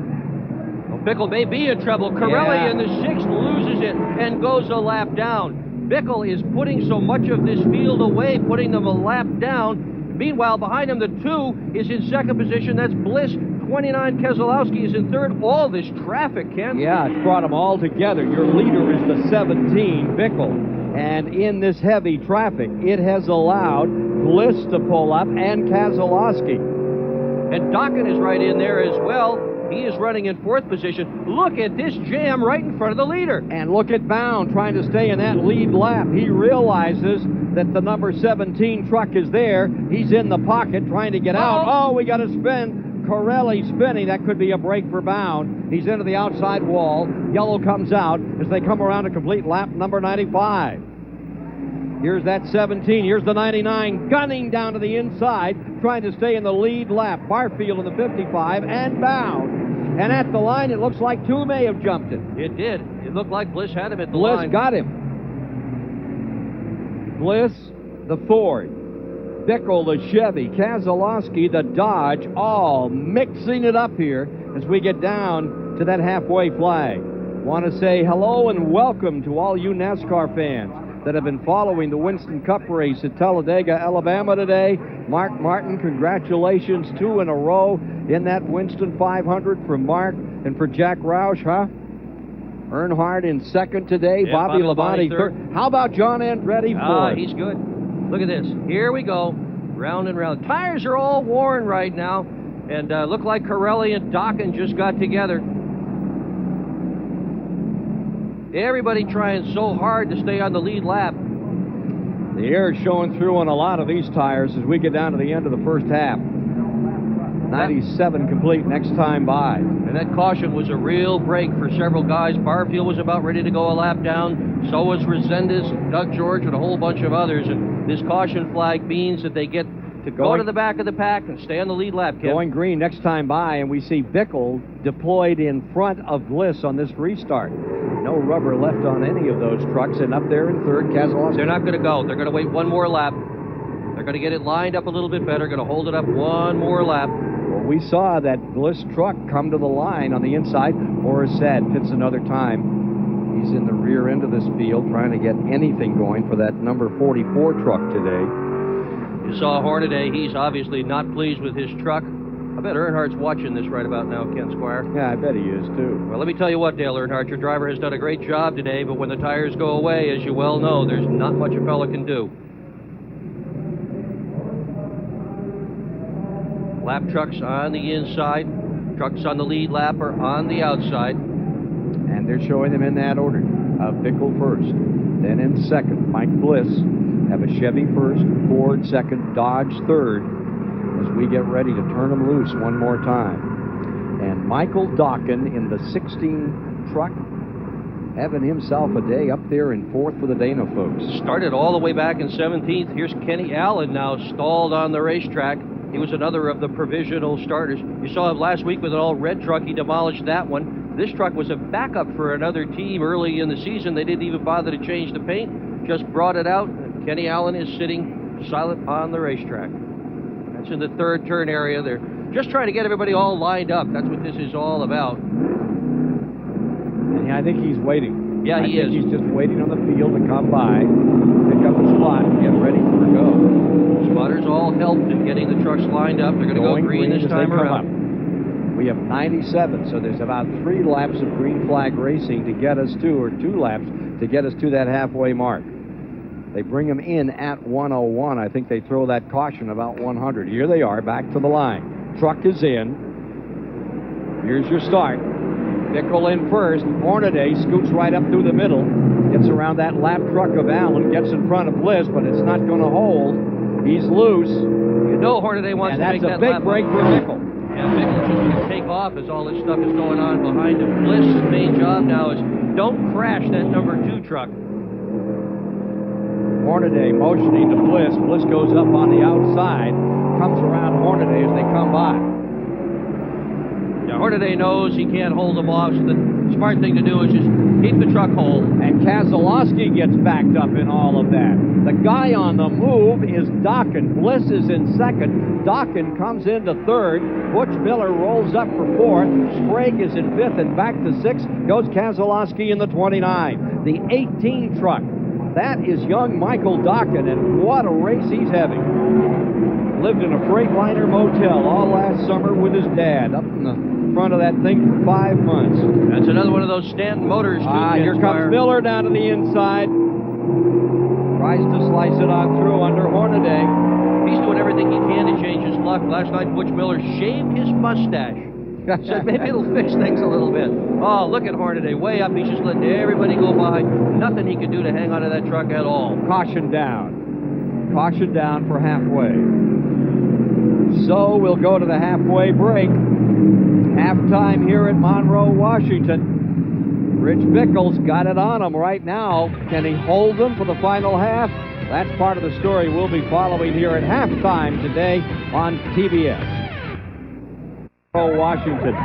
Well, Bickle may be in trouble. Corelli in the 6th loses it and goes a lap down. Bickle is putting so much of this field away, putting them a lap down. Meanwhile, behind him, the 2 is in 2nd position. That's Bliss. 29, Keselowski is in 3rd. All this traffic, Ken. Yeah, it's brought them all together. Your leader is the 17, Bickle. And in this heavy traffic, it has allowed Bliss to pull up and Keselowski. And Dokken is right in there as well. He is running in 4th position. Look at this jam right in front of the leader. And look at Bound trying to stay in that lead lap. He realizes that the number 17 truck is there. He's in the pocket trying to get out. Oh, we got to spin. Corelli spinning. That could be a break for Bound. He's into the outside wall. Yellow comes out as they come around to complete lap number 95. Here's that 17. Here's the 99 gunning down to the inside, trying to stay in the lead lap. Barfield in the 55 and Bound. And at the line, it looks like 2 may have jumped it. It did. It looked like Bliss had him at the line. Bliss got him. Bliss, the Ford. Bickle, the Chevy. Keselowski, the Dodge, all mixing it up here as we get down to that halfway flag. Want to say hello and welcome to all you NASCAR fans that have been following the Winston Cup race at Talladega, Alabama today. Mark Martin, congratulations, 2 in a row in that Winston 500 for Mark and for Jack Roush, huh? Earnhardt in second today. Yeah, Bobby Labonte Labonte third. How about John Andretti fourth? He's good. Look at this. Here we go. Round and round. Tires are all worn right now. And look like Corelli and Dokken just got together. Everybody trying so hard to stay on the lead lap. The air is showing through on a lot of these tires as we get down to the end of the first half. 97 complete next time by. And that caution was a real break for several guys. Barfield was about ready to go a lap down. So was Resendez, Doug George, and a whole bunch of others. And this caution flag means that they get to go to the back of the pack and stay on the lead lap, Ken. Going green next time by, and we see Bickle deployed in front of Bliss on this restart. No rubber left on any of those trucks, and up there in third, Keselowski. They're not going to go. They're going to wait one more lap. They're going to get it lined up a little bit better, going to hold it up one more lap. Well, we saw that Bliss truck come to the line on the inside. Horace said pits another time. He's in the rear end of this field trying to get anything going for that number 44 truck today. You saw Hornaday. He's obviously not pleased with his truck. I bet Earnhardt's watching this right about now, Ken Squire. Yeah, I bet he is, too. Well, let me tell you what, Dale Earnhardt, your driver has done a great job today, but when the tires go away, as you well know, there's not much a fella can do. Lap trucks on the inside, trucks on the lead lap are on the outside. And they're showing them in that order. Bickle first, then in second, Mike Bliss. Have a Chevy first, Ford second, Dodge third, as we get ready to turn them loose one more time. And Michael Dokken in the 16 truck, having himself a day up there in fourth for the Dana folks. Started all the way back in 17th. Here's Kenny Allen now stalled on the racetrack. He was another of the provisional starters. You saw him last week with an all-red truck. He demolished that one. This truck was a backup for another team early in the season. They didn't even bother to change the paint, just brought it out. Kenny Allen is sitting silent on the racetrack. That's in the third turn area. They're just trying to get everybody all lined up. That's what this is all about. And I think he's waiting. Yeah, he is. He's just waiting on the field to come by, pick up a spot, and get ready for a go. Spotters all helped in getting the trucks lined up. They're going to go green this time around. We have 97, so there's about 3 laps of green flag racing to get us to, or 2 laps to get us to that halfway mark. They bring them in at 101. I think they throw that caution about 100. Here they are, back to the line. Truck is in. Here's your start. Bickle in first. Hornaday scoots right up through the middle. Gets around that lap truck of Allen. Gets in front of Bliss, but it's not going to hold. He's loose. You know Hornaday wants to make that lap. And that's a big break for Bickle. Yeah, Bickle just going to take off as all this stuff is going on behind him. Bliss's main job now is don't crash that number 2 truck. Hornaday motioning to Bliss. Bliss goes up on the outside, comes around Hornaday as they come by. Yeah, Hornaday knows he can't hold them off, so the smart thing to do is just keep the truck whole. And Keselowski gets backed up in all of that. The guy on the move is Dokken. Bliss is in second. Dokken comes into third. Butch Miller rolls up for fourth. Sprague is in fifth, and back to sixth goes Keselowski in the 29. The 18 truck. That is young Michael Dokken, and what a race he's having. Lived in a Freightliner motel all last summer with his dad, up in the front of that thing for 5 months. That's another one of those Stanton Motors. Here comes Miller down to the inside. Tries to slice it on through under Hornaday. He's doing everything he can to change his luck. Last night, Butch Miller shaved his mustache. Said maybe it'll fix things a little bit. Oh, look at Hornaday, way up. He's just letting everybody go by. Nothing he could do to hang onto that truck at all. Caution down. Caution down for halfway. So we'll go to the halfway break. Halftime here at Monroe, Washington. Rich Bickle's got it on him right now. Can he hold them for the final half? That's part of the story we'll be following here at halftime today on TBS. Washington.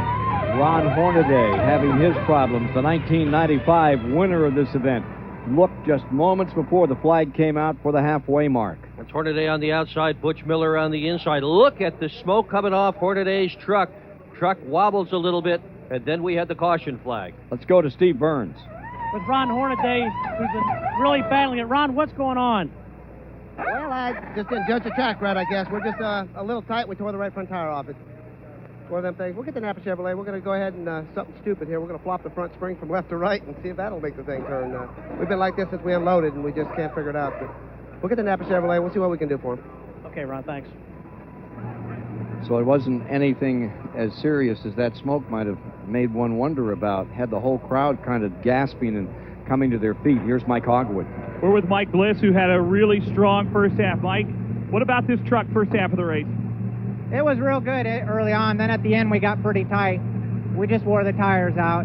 Ron Hornaday having his problems. The 1995 winner of this event. Looked just moments before the flag came out for the halfway mark. That's Hornaday on the outside, Butch Miller on the inside. Look at the smoke coming off Hornaday's truck. Truck wobbles a little bit, and then we had the caution flag. Let's go to Steve Burns. With Ron Hornaday, who's been really battling it. Ron, what's going on? Well, I just didn't judge the track right, I guess. We're just a little tight. We tore the right front tire off it. one of them things. We'll get the Napa Chevrolet. We're going to go ahead and something stupid here. We're going to flop the front spring from left to right and see if that'll make the thing turn. We've been like this since we unloaded, and we just can't figure it out. But we'll get the Napa Chevrolet. We'll see what we can do for him. Okay, Ron, thanks. So it wasn't anything as serious as that smoke might have made one wonder about. Had the whole crowd kind of gasping and coming to their feet. Here's Mike Hogwood. We're with Mike Bliss, who had a really strong first half. Mike, what about this truck first half of the race? It was real good early on. Then at the end, we got pretty tight. We just wore the tires out.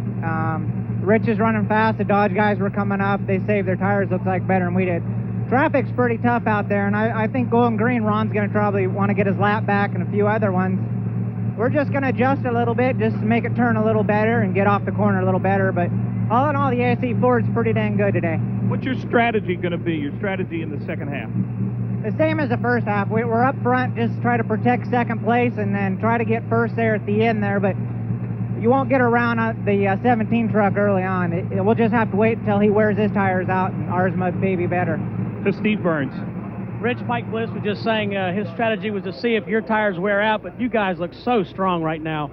Rich is running fast. The Dodge guys were coming up. They saved their tires, looks like, better than we did. Traffic's pretty tough out there, and I think going green, Ron's going to probably want to get his lap back and a few other ones. We're just going to adjust a little bit just to make it turn a little better and get off the corner a little better. But all in all, the ASE Ford's pretty dang good today. What's your strategy going to be, your strategy in the second half? The same as the first half. We're up front, just try to protect second place and then try to get first there at the end there. But you won't get around the 17 truck early on. We'll just have to wait until he wears his tires out and ours might be better. To Steve Burns. Rich, Mike Bliss was just saying his strategy was to see if your tires wear out, but you guys look so strong right now.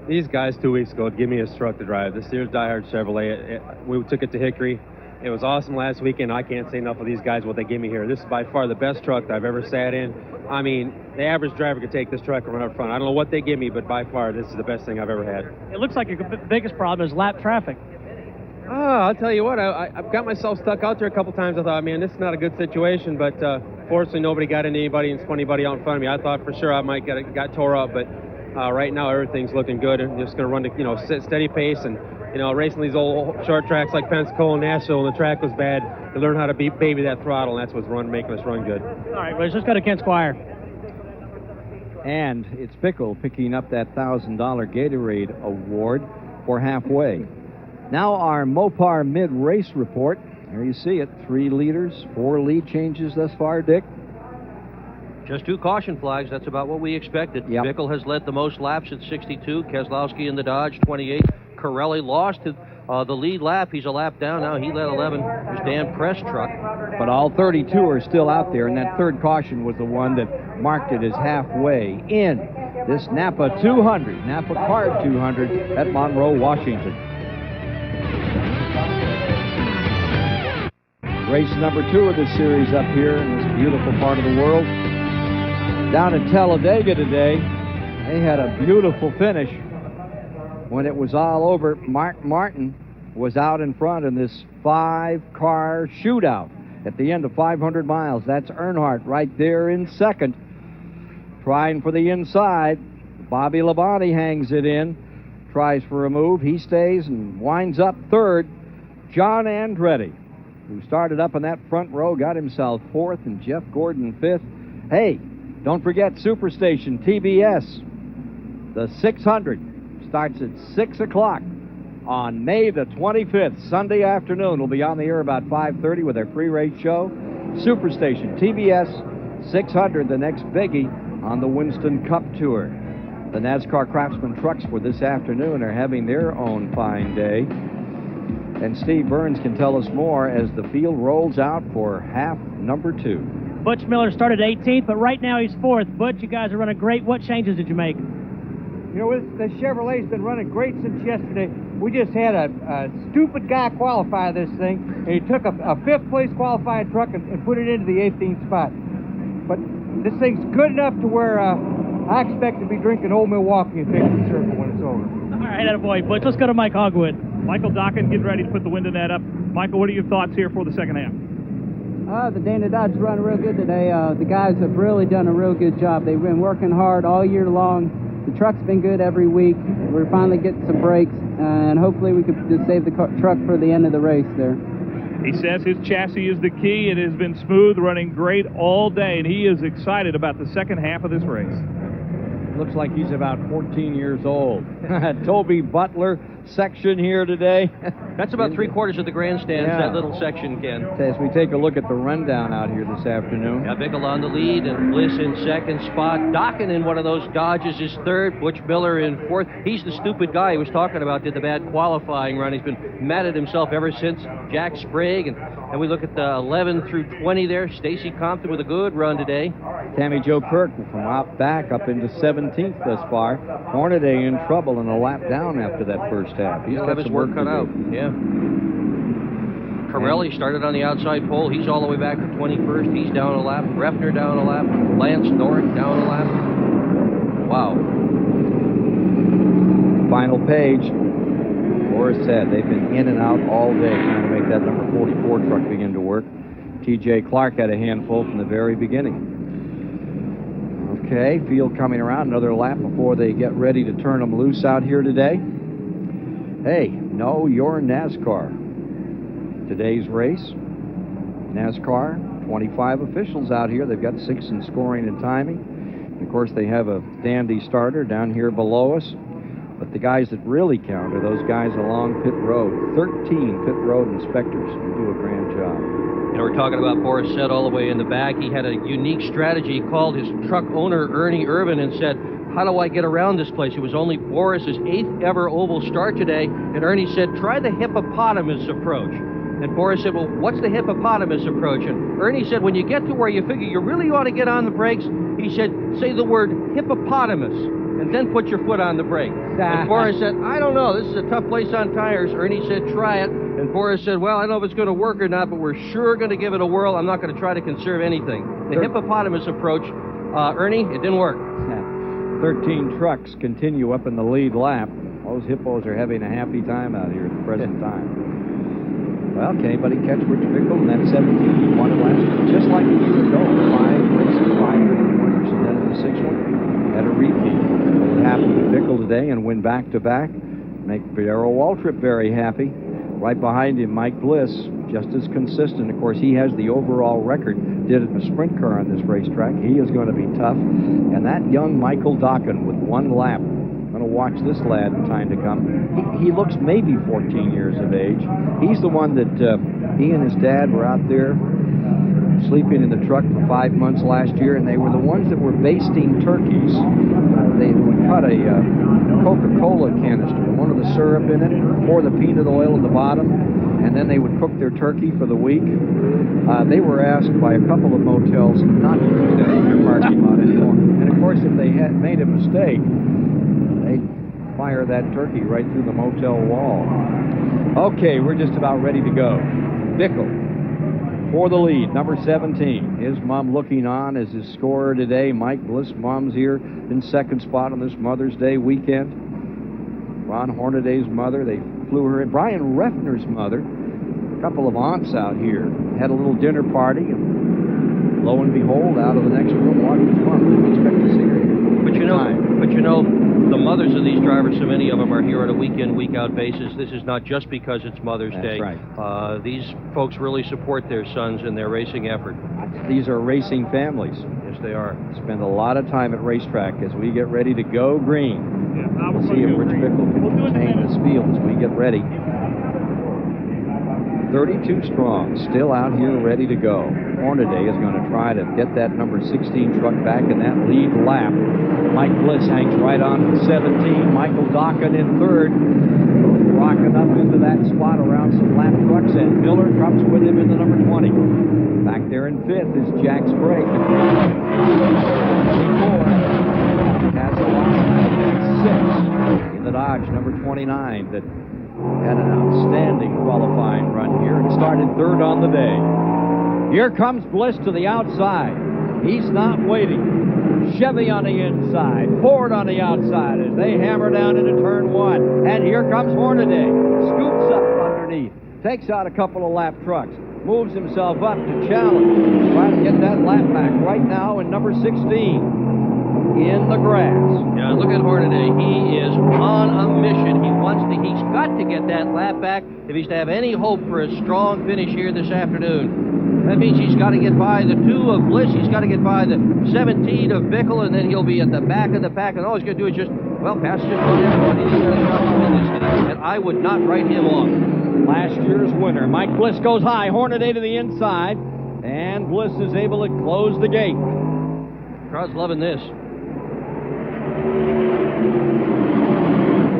These guys 2 weeks ago gave me a truck to drive. This year's Die Hard Chevrolet. We took it to Hickory. It was awesome last weekend. I can't say enough of these guys, what they gave me here. This is by far the best truck that I've ever sat in. I mean, the average driver could take this truck and run up front. I don't know what they give me, but by far, this is the best thing I've ever had. It looks like your biggest problem is lap traffic. Oh, I'll tell you what, I've got myself stuck out there a couple times. I thought, man, this is not a good situation, but fortunately nobody got into anybody and spun anybody out in front of me. I thought for sure I might got tore up, but right now everything's looking good. I'm just going to run to, steady pace and, racing these old short tracks like Pensacola and Nashville, and the track was bad, to learn how to baby that throttle, and that's what's making us run good. All right, well, let's go to Ken Squire. And it's Pickle picking up that $1,000 Gatorade award for halfway. Now our Mopar mid-race report. There you see it, 3 leaders, 4 lead changes thus far, Dick. Just 2 caution flags, that's about what we expected. Yep. Bickle has led the most laps at 62, Keselowski in the Dodge, 28. Corelli lost the lead lap. He's a lap down now. He led 11. There's Dan Press truck. But all 32 are still out there, and that third caution was the one that marked it as halfway in this Napa 200, NAPACARD 200 at Monroe, Washington. Race number 2 of the series up here in this beautiful part of the world. Down in Talladega today, they had a beautiful finish. When it was all over, Mark Martin was out in front in this 5-car shootout at the end of 500 miles. That's Earnhardt right there in second. Trying for the inside. Bobby Labonte hangs it in, tries for a move. He stays and winds up third. John Andretti, who started up in that front row, got himself fourth, and Jeff Gordon fifth. Hey, don't forget Superstation TBS. The 600 starts at 6 o'clock on May the 25th, Sunday afternoon. We'll be on the air about 5:30 with our free race show. Superstation TBS 600, the next biggie on the Winston Cup Tour. The NASCAR Craftsman trucks for this afternoon are having their own fine day. And Steve Burns can tell us more as the field rolls out for half number 2. Butch Miller started 18th, but right now he's 4th. Butch, you guys are running great. What changes did you make? The Chevrolet's been running great since yesterday. We just had a stupid guy qualify this thing, and he took a 5th place qualifying truck and put it into the 18th spot. But this thing's good enough to where I expect to be drinking Old Milwaukee and Victory Circle when it's over. All right, attaboy, Butch. Let's go to Mike Hogwood. Michael Docken getting ready to put the window net up. Michael, what are your thoughts here for the second half? The Dana Dodge is running real good today. The guys have really done a real good job. They've been working hard all year long. The truck's been good every week. We're finally getting some breaks, and hopefully we can just save the truck for the end of the race there. He says his chassis is the key. It has been smooth, running great all day, and he is excited about the second half of this race. Looks like he's about 14 years old. Toby Butler section here today. That's about 3/4 of the grandstands, Yeah. that little section, Ken. As we take a look at the rundown out here this afternoon. Yeah, Bickle on the lead and Bliss in second spot. Dokken in one of those Dodges is third. Butch Miller in fourth. He's the stupid guy he was talking about, did the bad qualifying run. He's been mad at himself ever since. Jack Sprague. And we look at the 11 through 20 there. Stacy Compton with a good run today. Tammy Jo Kirk from out back up into 17th thus far. Hornaday in trouble and a lap down after that first half. He'll have his work cut out. Yeah. Corelli started on the outside pole. He's all the way back to 21st. He's down a lap. Refner down a lap. Lance North down a lap. Wow. Final page. Boris said they've been in and out all day trying to make that number 44 truck begin to work. T.J. Clark had a handful from the very beginning. Okay, field coming around another lap before they get ready to turn them loose out here today. Hey, know your NASCAR. Today's race, NASCAR, 25 officials out here. They've got 6 in scoring and timing. And of course, they have a dandy starter down here below us. But the guys that really count are those guys along pit road. 13 pit road inspectors who do a grand job. You know, we're talking about Boris Said all the way in the back. He had a unique strategy. He called his truck owner, Ernie Irvin, and said, how do I get around this place? It was only Boris's 8th ever oval start today. And Ernie said, try the hippopotamus approach. And Boris said, well, what's the hippopotamus approach? And Ernie said, when you get to where you figure you really ought to get on the brakes, he said, say the word hippopotamus, and then put your foot on the brake. And Boris said, I don't know, this is a tough place on tires. Ernie said, try it. And Boris said, well, I don't know if it's going to work or not, but we're sure going to give it a whirl. I'm not going to try to conserve anything. The hippopotamus approach, Ernie, it didn't work. 13 trucks continue up in the lead lap. Those hippos are having a happy time out here at the present time. Well, can anybody catch Rich Bickle in that 17? He won it last year, just like a year ago. 5 races, 5 winners, and then in the 6th one, had a repeat. What happened to Bickle today and win back-to-back? Make Darrell Waltrip very happy. Right behind him, Mike Bliss, just as consistent. Of course, he has the overall record. Did it in a sprint car on this racetrack. He is going to be tough. And that young Michael Dokken with 1 lap. Going to watch this lad in time to come. He looks maybe 14 years of age. He's the one that he and his dad were out there sleeping in the truck for 5 months last year, and they were the ones that were basting turkeys. They would cut a Coca-Cola canister, one of the syrup in it, pour the peanut oil at the bottom, and then they would cook their turkey for the week. They were asked by a couple of motels not to do that in their parking lot anymore. And of course, if they had made a mistake, they'd fire that turkey right through the motel wall. Okay, we're just about ready to go. Bickle for the lead, number 17. His mom looking on as his scorer today. Mike Bliss, mom's here in second spot on this Mother's Day weekend. Ron Hornaday's mother, they flew her in. Brian Refner's mother, a couple of aunts out here, had a little dinner party, and lo and behold, out of the next room walked his mom. Didn't expect to see her here. But you know, the mothers of these drivers, so many of them are here on a week-in, week-out basis. This is not just because it's Mother's Day. That's right. These folks really support their sons in their racing effort. These are racing families. Yes, they are. Spend a lot of time at racetrack as we get ready to go green. We'll see if Rich Bickle can contain this field as we get ready. 32 strong, still out here ready to go. Hornaday is going to try to get that number 16 truck back in that lead lap. Mike Bliss hangs right on to 17. Michael Dokken in third. Rocking up into that spot around some lap trucks, and Miller comes with him in the number 20. Back there in fifth is Jack Sprague. Has a lot of 6 in the Dodge, number 29, that had an outstanding qualifying run here and started third on the day. Here comes Bliss to the outside. He's not waiting. Chevy on the inside, Ford on the outside as they hammer down into turn 1. And here comes Hornaday. Scoops up underneath, takes out a couple of lap trucks, moves himself up to challenge, trying to get that lap back right now in number 16. In the grass. Yeah, look at Hornaday. He is on a mission. He's got to get that lap back if he's to have any hope for a strong finish here this afternoon. That means he's got to get by the 2 of Bliss. He's got to get by the 17 of Bickle, and then he'll be at the back of the pack. And all he's going to do is just Well, Pat's just about everybody that's got a shot to win this thing, and I would not write him off. Last year's winner. Mike Bliss goes high. Hornaday to the inside. And Bliss is able to close the gate. Crowd's loving this.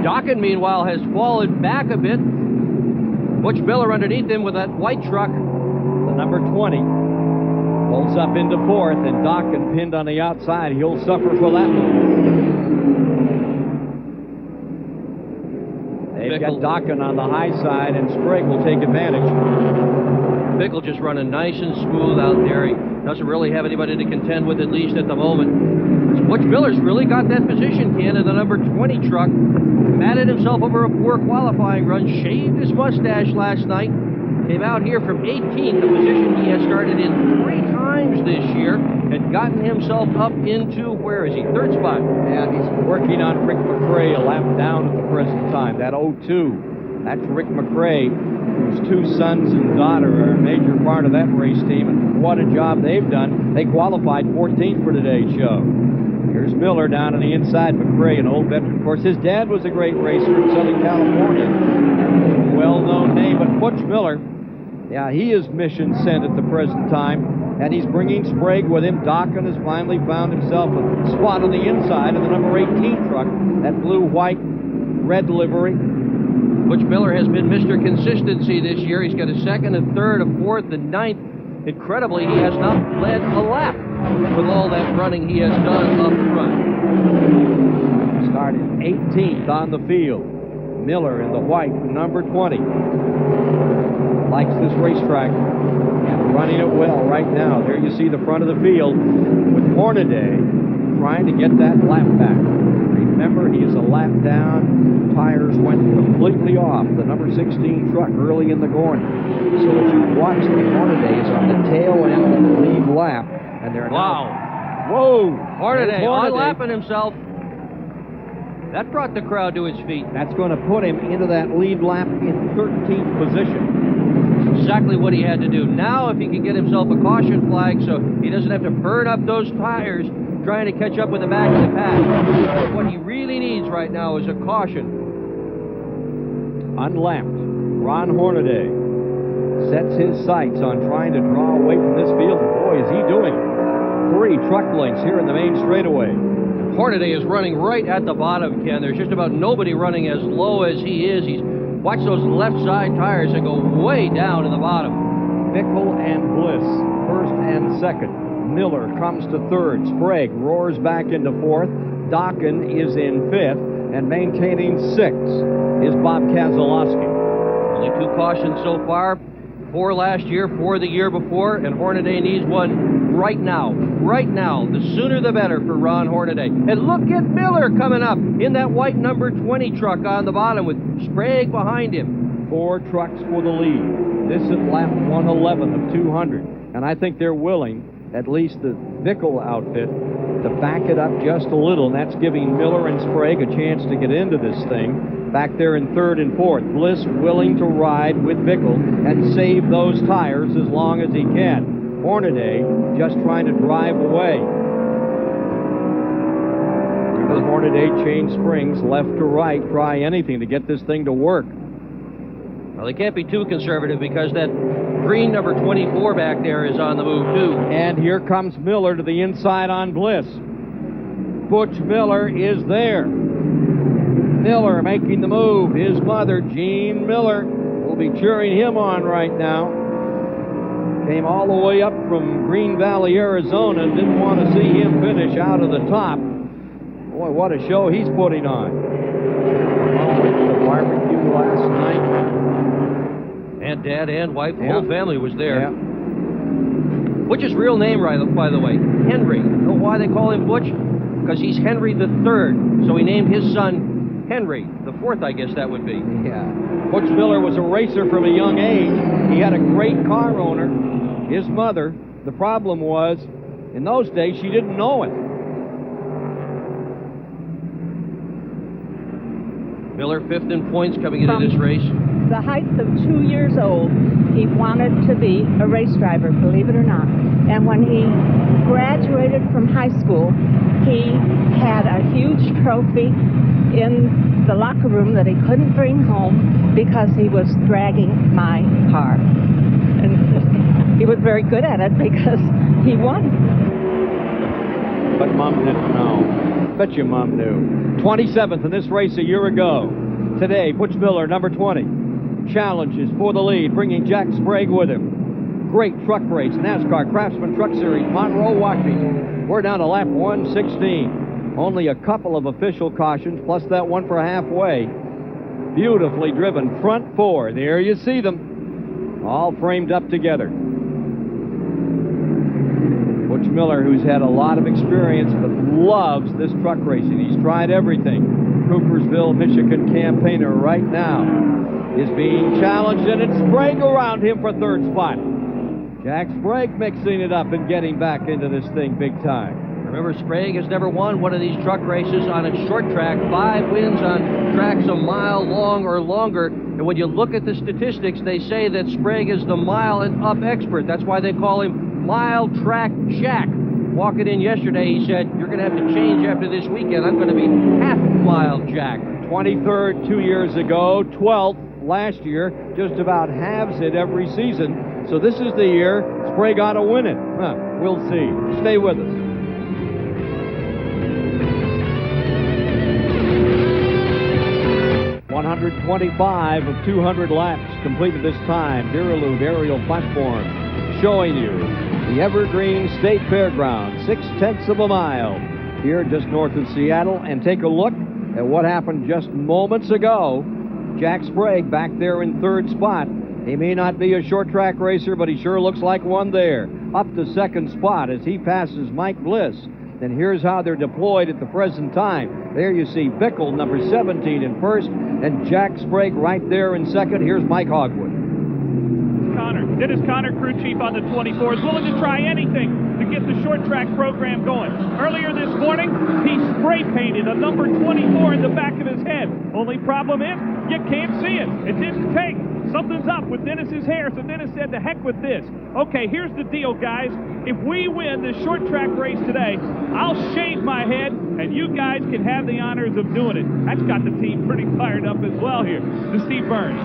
Dokken, meanwhile, has fallen back a bit. Butch Miller underneath him with that white truck. The number 20 pulls up into fourth, and Dokken pinned on the outside. He'll suffer for that one. They've got Dokken on the high side, and Sprague will take advantage. Bickle just running nice and smooth out there. He doesn't really have anybody to contend with, at least at the moment. Butch Miller's really got that position, Ken, in the number 20 truck. Mad at himself over a poor qualifying run, shaved his mustache last night. Came out here from 18th, the position he has started in 3 times this year, and gotten himself up into, where is he, 3rd spot. And he's working on Rick McRae, a lap down at the present time. That 02, that's Rick McRae, whose 2 sons and daughter are a major part of that race team, and what a job they've done. They qualified 14th for today's show. Here's Miller down on the inside. McRae, an old veteran. Of course, his dad was a great racer in Southern California. Well-known name, but Butch Miller, yeah, he is mission sent at the present time, and he's bringing Sprague with him. Dokken has finally found himself a spot on the inside of the number 18 truck, that blue, white, red livery. Butch Miller has been Mr. Consistency this year. He's got a 2nd, a 3rd, a 4th, a 9th. Incredibly, he has not led a lap with all that running he has done up front. Started 18th on the field. Miller in the white, number 20. Likes this racetrack and running it well right now. There you see the front of the field with Hornaday trying to get that lap back. Remember, he is a lap down. Tires went completely off the number 16 truck early in the corner. So as you watch, the Hornaday is on the tail end of the lead lap. And they're Wow. Whoa! Hornaday on-lapping himself. That brought the crowd to his feet. That's going to put him into that lead lap in 13th position. Exactly what he had to do. Now, if he can get himself a caution flag so he doesn't have to burn up those tires trying to catch up with the back of the pack. What he really needs right now is a caution. Unlapped, Ron Hornaday sets his sights on trying to draw away from this field. Boy, is he doing it. 3 truck lengths here in the main straightaway. Hornaday is running right at the bottom, Ken. There's just about nobody running as low as he is. He's watch those left side tires that go way down to the bottom. Bickle and Bliss, 1st and 2nd. Miller comes to 3rd. Sprague roars back into 4th. Dokken is in 5th. And maintaining 6th is Bob Keselowski. Only 2 cautions so far. 4 last year, 4 the year before, and Hornaday needs one right now. Right now. The sooner the better for Ron Hornaday. And look at Miller coming up in that white number 20 truck on the bottom with Sprague behind him. 4 trucks for the lead. This is lap 111 of 200. And I think they're willing, at least the Bickle outfit, to back it up just a little, and that's giving Miller and Sprague a chance to get into this thing. Back there in 3rd and 4th. Bliss willing to ride with Bickle and save those tires as long as he can. Hornaday just trying to drive away. Hornaday change springs left to right, try anything to get this thing to work. Well, they can't be too conservative because that green number 24 back there is on the move, too. And here comes Miller to the inside on Bliss. Butch Miller is there. Miller making the move. His mother, Jean Miller, will be cheering him on right now. Came all the way up from Green Valley, Arizona, and didn't want to see him finish out of the top. Boy, what a show he's putting on. The barbecue last night. And Dad and wife, the whole family was there. Yeah. Butch's real name, by the way, Henry. You know why they call him Butch? Because he's Henry the Third, so he named his son Henry. The 4th, I guess that would be. Yeah. Butch Miller was a racer from a young age. He had a great car owner, his mother. The problem was, in those days, she didn't know it. Miller 5th in points coming into this race. the height of 2 years old, he wanted to be a race driver, believe it or not. And when he graduated from high school, he had a huge trophy in the locker room that he couldn't bring home because he was dragging my car. And he was very good at it because he won. But Mom didn't know. Bet you Mom knew. 27th in this race a year ago. Today, Butch Miller, number 20, challenges for the lead, bringing Jack Sprague with him. Great truck race, NASCAR Craftsman Truck Series, Monroe, Washington. We're down to lap 116. Only a couple of official cautions, plus that one for halfway. Beautifully driven front four. There you see them, all framed up together. Butch Miller, who's had a lot of experience but loves this truck racing. He's tried everything. Coopersville, Michigan campaigner right now is being challenged, and it's Sprague around him for third spot. Jack Sprague mixing it up and getting back into this thing big time. Remember, Sprague has never won one of these truck races on a short track. 5 wins on tracks a mile long or longer. And when you look at the statistics, they say that Sprague is the mile and up expert. That's why they call him Mile Track Jack. Walking in yesterday, he said, "You're going to have to change after this weekend. I'm going to be half mile Jack." 23rd 2 years ago, 12th last year, just about halves it every season. So this is the year Sprague ought to win it. We'll see. Stay with us. .125 of 200 laps completed this time. Diralude aerial platform showing you the Evergreen State Fairgrounds, 6/10 of a mile here just north of Seattle. And take a look at what happened just moments ago. Jack Sprague back there in third spot. He may not be a short track racer, but he sure looks like one there. Up to second spot as he passes Mike Bliss. And here's how they're deployed at the present time. There you see Bickle, number 17, in first, and Jack Sprague right there in second. Here's Mike Hogwood. Dennis Conner, crew chief on the 24, is willing to try anything to get the short track program going. Earlier this morning, he spray painted a number 24 in the back of his head. Only problem is, you can't see it. It didn't take. Something's up with Dennis's hair, so Dennis said, "To heck with this." Okay, here's the deal, guys. If we win this short track race today, I'll shave my head, and you guys can have the honors of doing it. That's got the team pretty fired up as well here. To Steve Burns.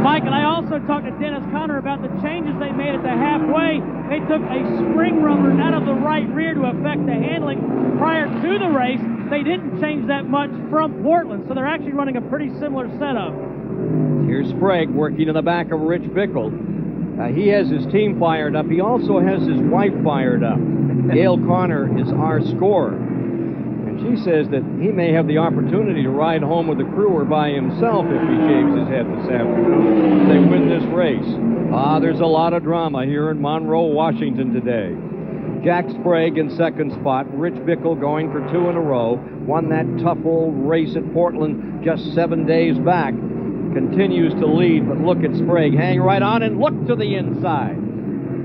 Mike, and I also talked to Dennis Conner about the changes they made at the halfway. They took a spring rubber out of the right rear to affect the handling prior to the race. They didn't change that much from Portland, so they're actually running a pretty similar setup. Here's Sprague working in the back of Rich Bickle. He has his team fired up. He also has his wife fired up. Gail Conner is our scorer. And she says that he may have the opportunity to ride home with the crew or by himself if he shaves his head this afternoon. If they win this race. There's a lot of drama here in Monroe, Washington today. Jack Sprague in second spot. Rich Bickle going for 2 in a row. Won that tough old race at Portland just 7 days back. Continues to lead, but look at Sprague. Hang right on and look to the inside.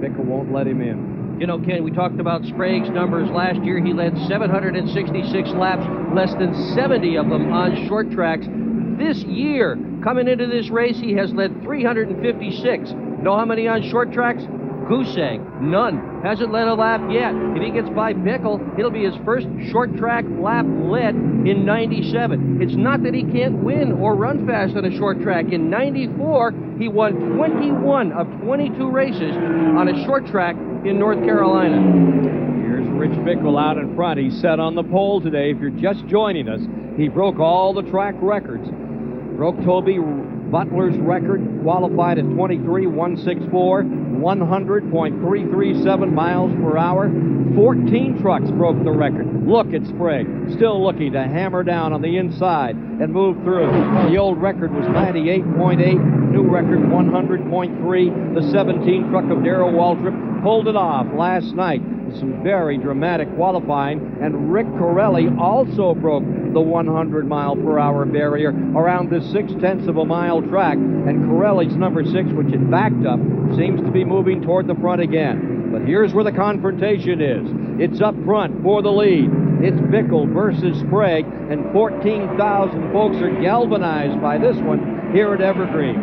Bickle won't let him in. You know, Ken, we talked about Sprague's numbers last year. He led 766 laps, less than 70 of them on short tracks. This year, coming into this race, he has led 356. Know how many on short tracks? Goose egg, none. Hasn't led a lap yet. If he gets by Bickle, it'll be his first short track lap led in 97. It's not that he can't win or run fast on a short track. In 94, he won 21 of 22 races on a short track in North Carolina. Here's Rich Bickle out in front. He's set on the pole today. If you're just joining us, he broke all the track records. Broke Toby Butler's record, qualified at 23.164, 100.337 miles per hour. 14 trucks broke the record. Look at Sprague, still looking to hammer down on the inside and move through. The old record was 98.8, new record 100.3. The 17 truck of Darrell Waltrip pulled it off last night. Some very dramatic qualifying, and Rick Corelli also broke the 100-mile-per-hour barrier around this 6/10 of a mile track, and Corelli's number 6, which had backed up, seems to be moving toward the front again. But here's where the confrontation is. It's up front for the lead. It's Bickle versus Sprague, and 14,000 folks are galvanized by this one here at Evergreen.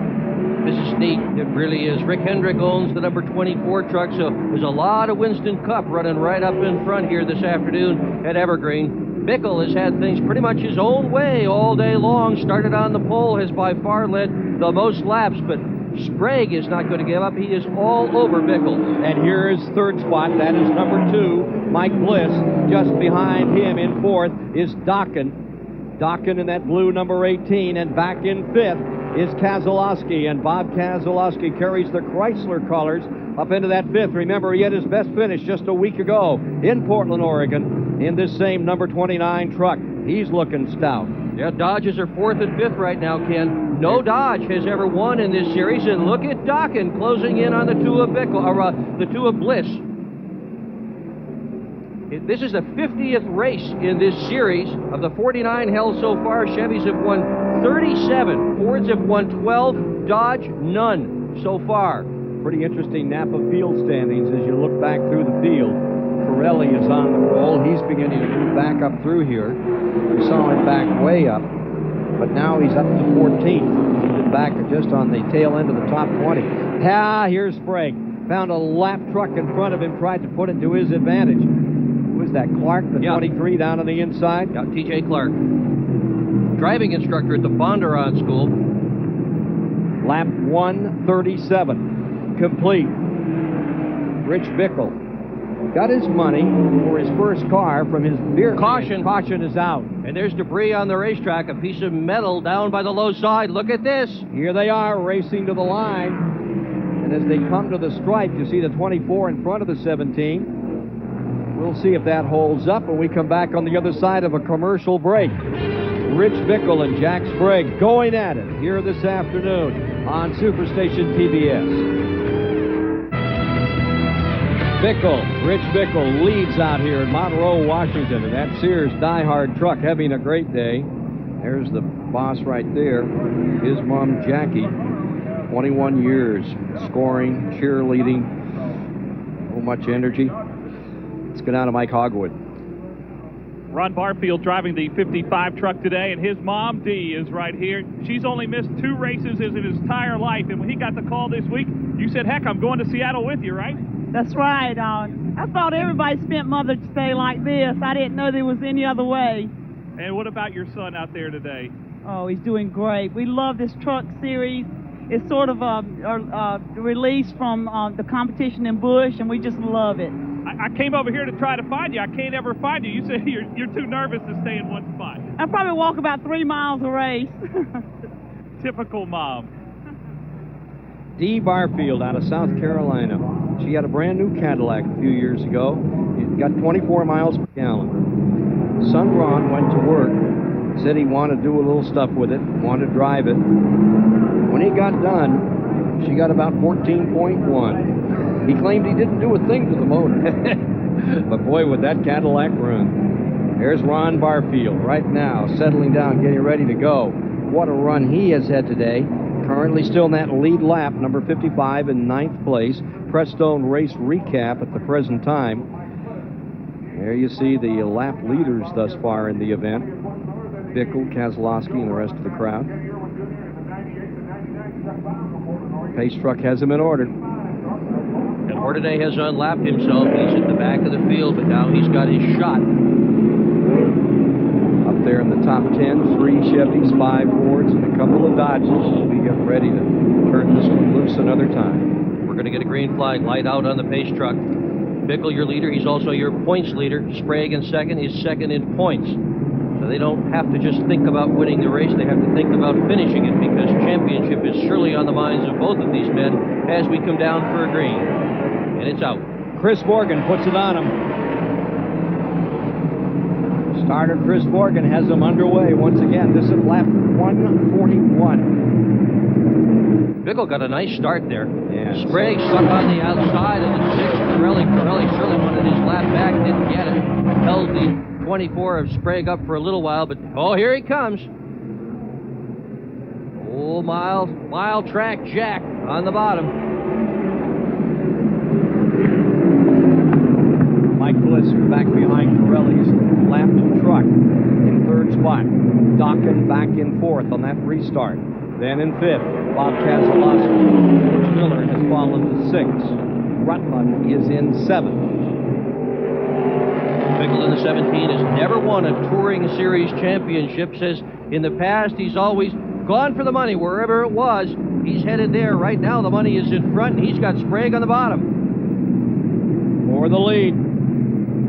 This is neat. It really is. Rick Hendrick owns the number 24 truck, so there's a lot of Winston Cup running right up in front here this afternoon at Evergreen. Bickle has had things pretty much his own way all day long. Started on the pole, has by far led the most laps, but Sprague is not going to give up. He is all over Bickle. And here is third spot. That is number 2, Mike Bliss. Just behind him in fourth is Dokken. Dokken in that blue number 18. And back in fifth is Keselowski. And Bob Keselowski carries the Chrysler colors up into that fifth. Remember, he had his best finish just a week ago in Portland, Oregon, in this same number 29 truck. He's looking stout. Yeah, Dodges are fourth and fifth right now, Ken. No Dodge has ever won in this series, and look at Dokken closing in on the two of Bickle, or the two of Bliss. This is the 50th race in this series. Of the 49 held so far, Chevys have won 37. Fords have won 12. Dodge, none so far. Pretty interesting Napa field standings as you look back through the field. Pirelli is on the roll. He's beginning to move back up through here. We saw him back way up, but now he's up to 14th. He's back just on the tail end of the top 20. Here's Sprague. Found a lap truck in front of him, tried to put it to his advantage. Who is that, Clark, the 23 down on the inside? Yeah, T.J. Clark. Driving instructor at the Bondurant School. Lap 137. Complete. Rich Bickle got his money for his first car from his beer Caution. can. Caution is out. And there's debris on the racetrack, a piece of metal down by the low side. Look at this. Here they are racing to the line. And as they come to the stripe, you see the 24 in front of the 17. We'll see if that holds up when we come back on the other side of a commercial break. Rich Bickle and Jack Sprague going at it here this afternoon on Superstation TBS. Rich Bickle leads out here in Monroe, Washington, and that Sears Die-Hard truck having a great day. There's the boss right there, his mom, Jackie. 21 years scoring, cheerleading, so much energy. Let's go down to Mike Hogwood. Ron Barfield driving the 55 truck today, and his mom, Dee, is right here. She's only missed 2 races in his entire life, and when he got the call this week, you said, heck, I'm going to Seattle with you, right? That's right. I thought everybody spent Mother's Day like this. I didn't know there was any other way. And what about your son out there today? Oh, he's doing great. We love this truck series. It's sort of a release from the competition in Busch, and we just love it. I came over here to try to find you. I can't ever find you. You said you're too nervous to stay in one spot. I probably walk about 3 miles a race. Typical mom. Dee Barfield out of South Carolina. She had a brand new Cadillac a few years ago. It got 24 miles per gallon. Son Ron went to work, said he wanted to do a little stuff with it, wanted to drive it. When he got done, she got about 14.1. He claimed he didn't do a thing to the motor. But boy, would that Cadillac run. There's Ron Barfield right now, settling down, getting ready to go. What a run he has had today. Currently still in that lead lap, number 55 in 9th place. Prestone race recap at the present time. There you see the lap leaders thus far in the event. Bickle, Keselowski, and the rest of the crowd. Pace truck has him in order. And Hornaday has unlapped himself. He's at the back of the field, but now he's got his shot. Up there in the top 10, 3 Chevys, 5 Fords, and a couple of Dodges. We get ready to turn this one loose another time. We're going to get a green flag light out on the pace truck. Bickle, your leader. He's also your points leader. Sprague in second is second in points. So they don't have to just think about winning the race. They have to think about finishing it, because championship is surely on the minds of both of these men as we come down for a green. And it's out. Chris Morgan puts it on him. Starter Chris Morgan has them underway once again. This is lap 141. Bickle got a nice start there. Yeah. Sprague stuck on the outside of the 6th. Pirelli surely wanted his lap back, didn't get it. Held the 24 of Sprague up for a little while, but oh, here he comes. Oh, mile track Jack on the bottom. Mike Bliss back behind Pirelli's lapped truck in 3rd spot. Dokken back in 4th on that restart. Then in fifth, Bob Keselowski. Butch Miller has fallen to sixth. Rutland is in seventh. Bickle in the 17 has never won a Touring Series championship. Says in the past he's always gone for the money wherever it was. He's headed there. Right now the money is in front, and he's got Sprague on the bottom. For the lead,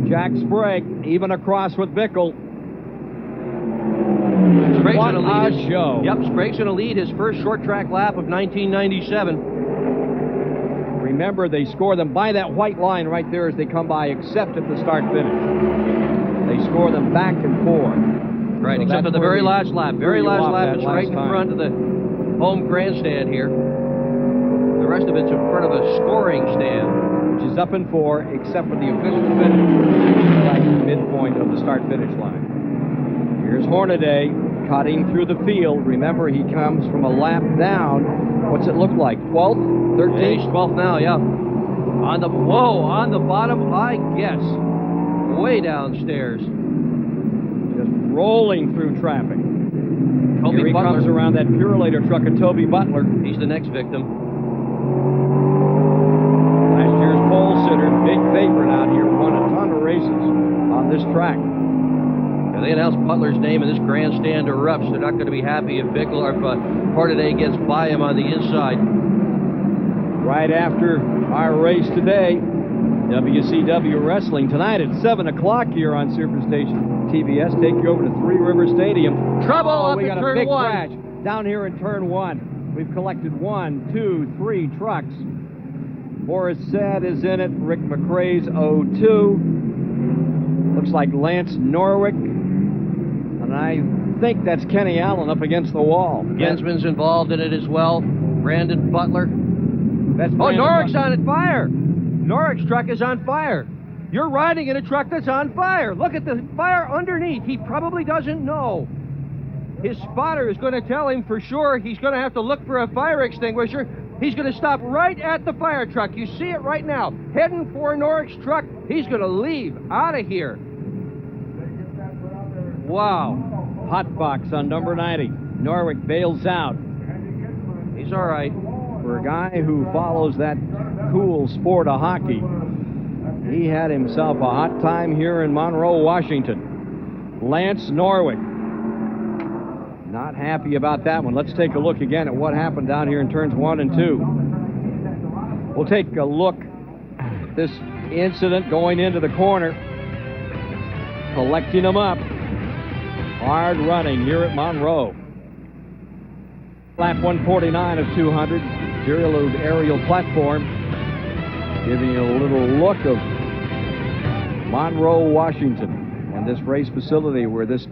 Jack Sprague, even across with Bickle. Sprague's What going to lead a his show. Yep, Sprague's going to lead his first short track lap of 1997. Remember, they score them by that white line right there as they come by, except at the start-finish. They score them back and forth. Right, So except that's at the where very we- last lap. Very where you last off lap that is last right in time. front of the home grandstand here. The rest of it's in front of a scoring stand. Which is up in four, except for the official finish, like the midpoint of the start-finish line. Here's Hornaday cutting through the field. Remember, he comes from a lap down. What's it look like? 12th? 13th? Yeah, he's 12th now, yeah. On the bottom, I guess. Way downstairs. Just rolling through traffic. Toby Here he Butler. comes around that Purelator truck of Toby Butler. He's the next victim. Last year's pole sitter, big favorite out here, won a ton of races on this track. Now they announced Butler's name, and this grandstand erupts. They're not going to be happy if Bickle or if Hornaday gets by him on the inside. Right after our race today, WCW Wrestling tonight at 7 o'clock here on Superstation TBS. Take you over to Three River Stadium. Trouble up we in got a turn big one. crash down here in turn one. We've collected 1, 2, 3 trucks. Boris Said is in it. Rick McRae's 02. Looks like Lance Norwick. And I think that's Kenny Allen up against the wall. Gensman's involved in it as well. Brandon Butler. That's Oh, Brandon Norwick's Butler. on fire. Norwick's truck is on fire. You're riding in a truck that's on fire. Look at the fire underneath. He probably doesn't know. His spotter is going to tell him for sure he's going to have to look for a fire extinguisher. He's going to stop right at the fire truck. You see it right now. Heading for Norwick's truck. He's going to leave out of here. Wow. Hot box on number 90. Norwick bails out. He's all right. For a guy who follows that cool sport of hockey, he had himself a hot time here in Monroe, Washington. Lance Norwick. Not happy about that one. Let's take a look again at what happened down here in turns 1 and 2. We'll take a look at this incident going into the corner. Collecting them up. Hard running here at Monroe. Lap 149 of 200. Zero-load aerial platform. Giving you a little look of Monroe, Washington. And this race facility where this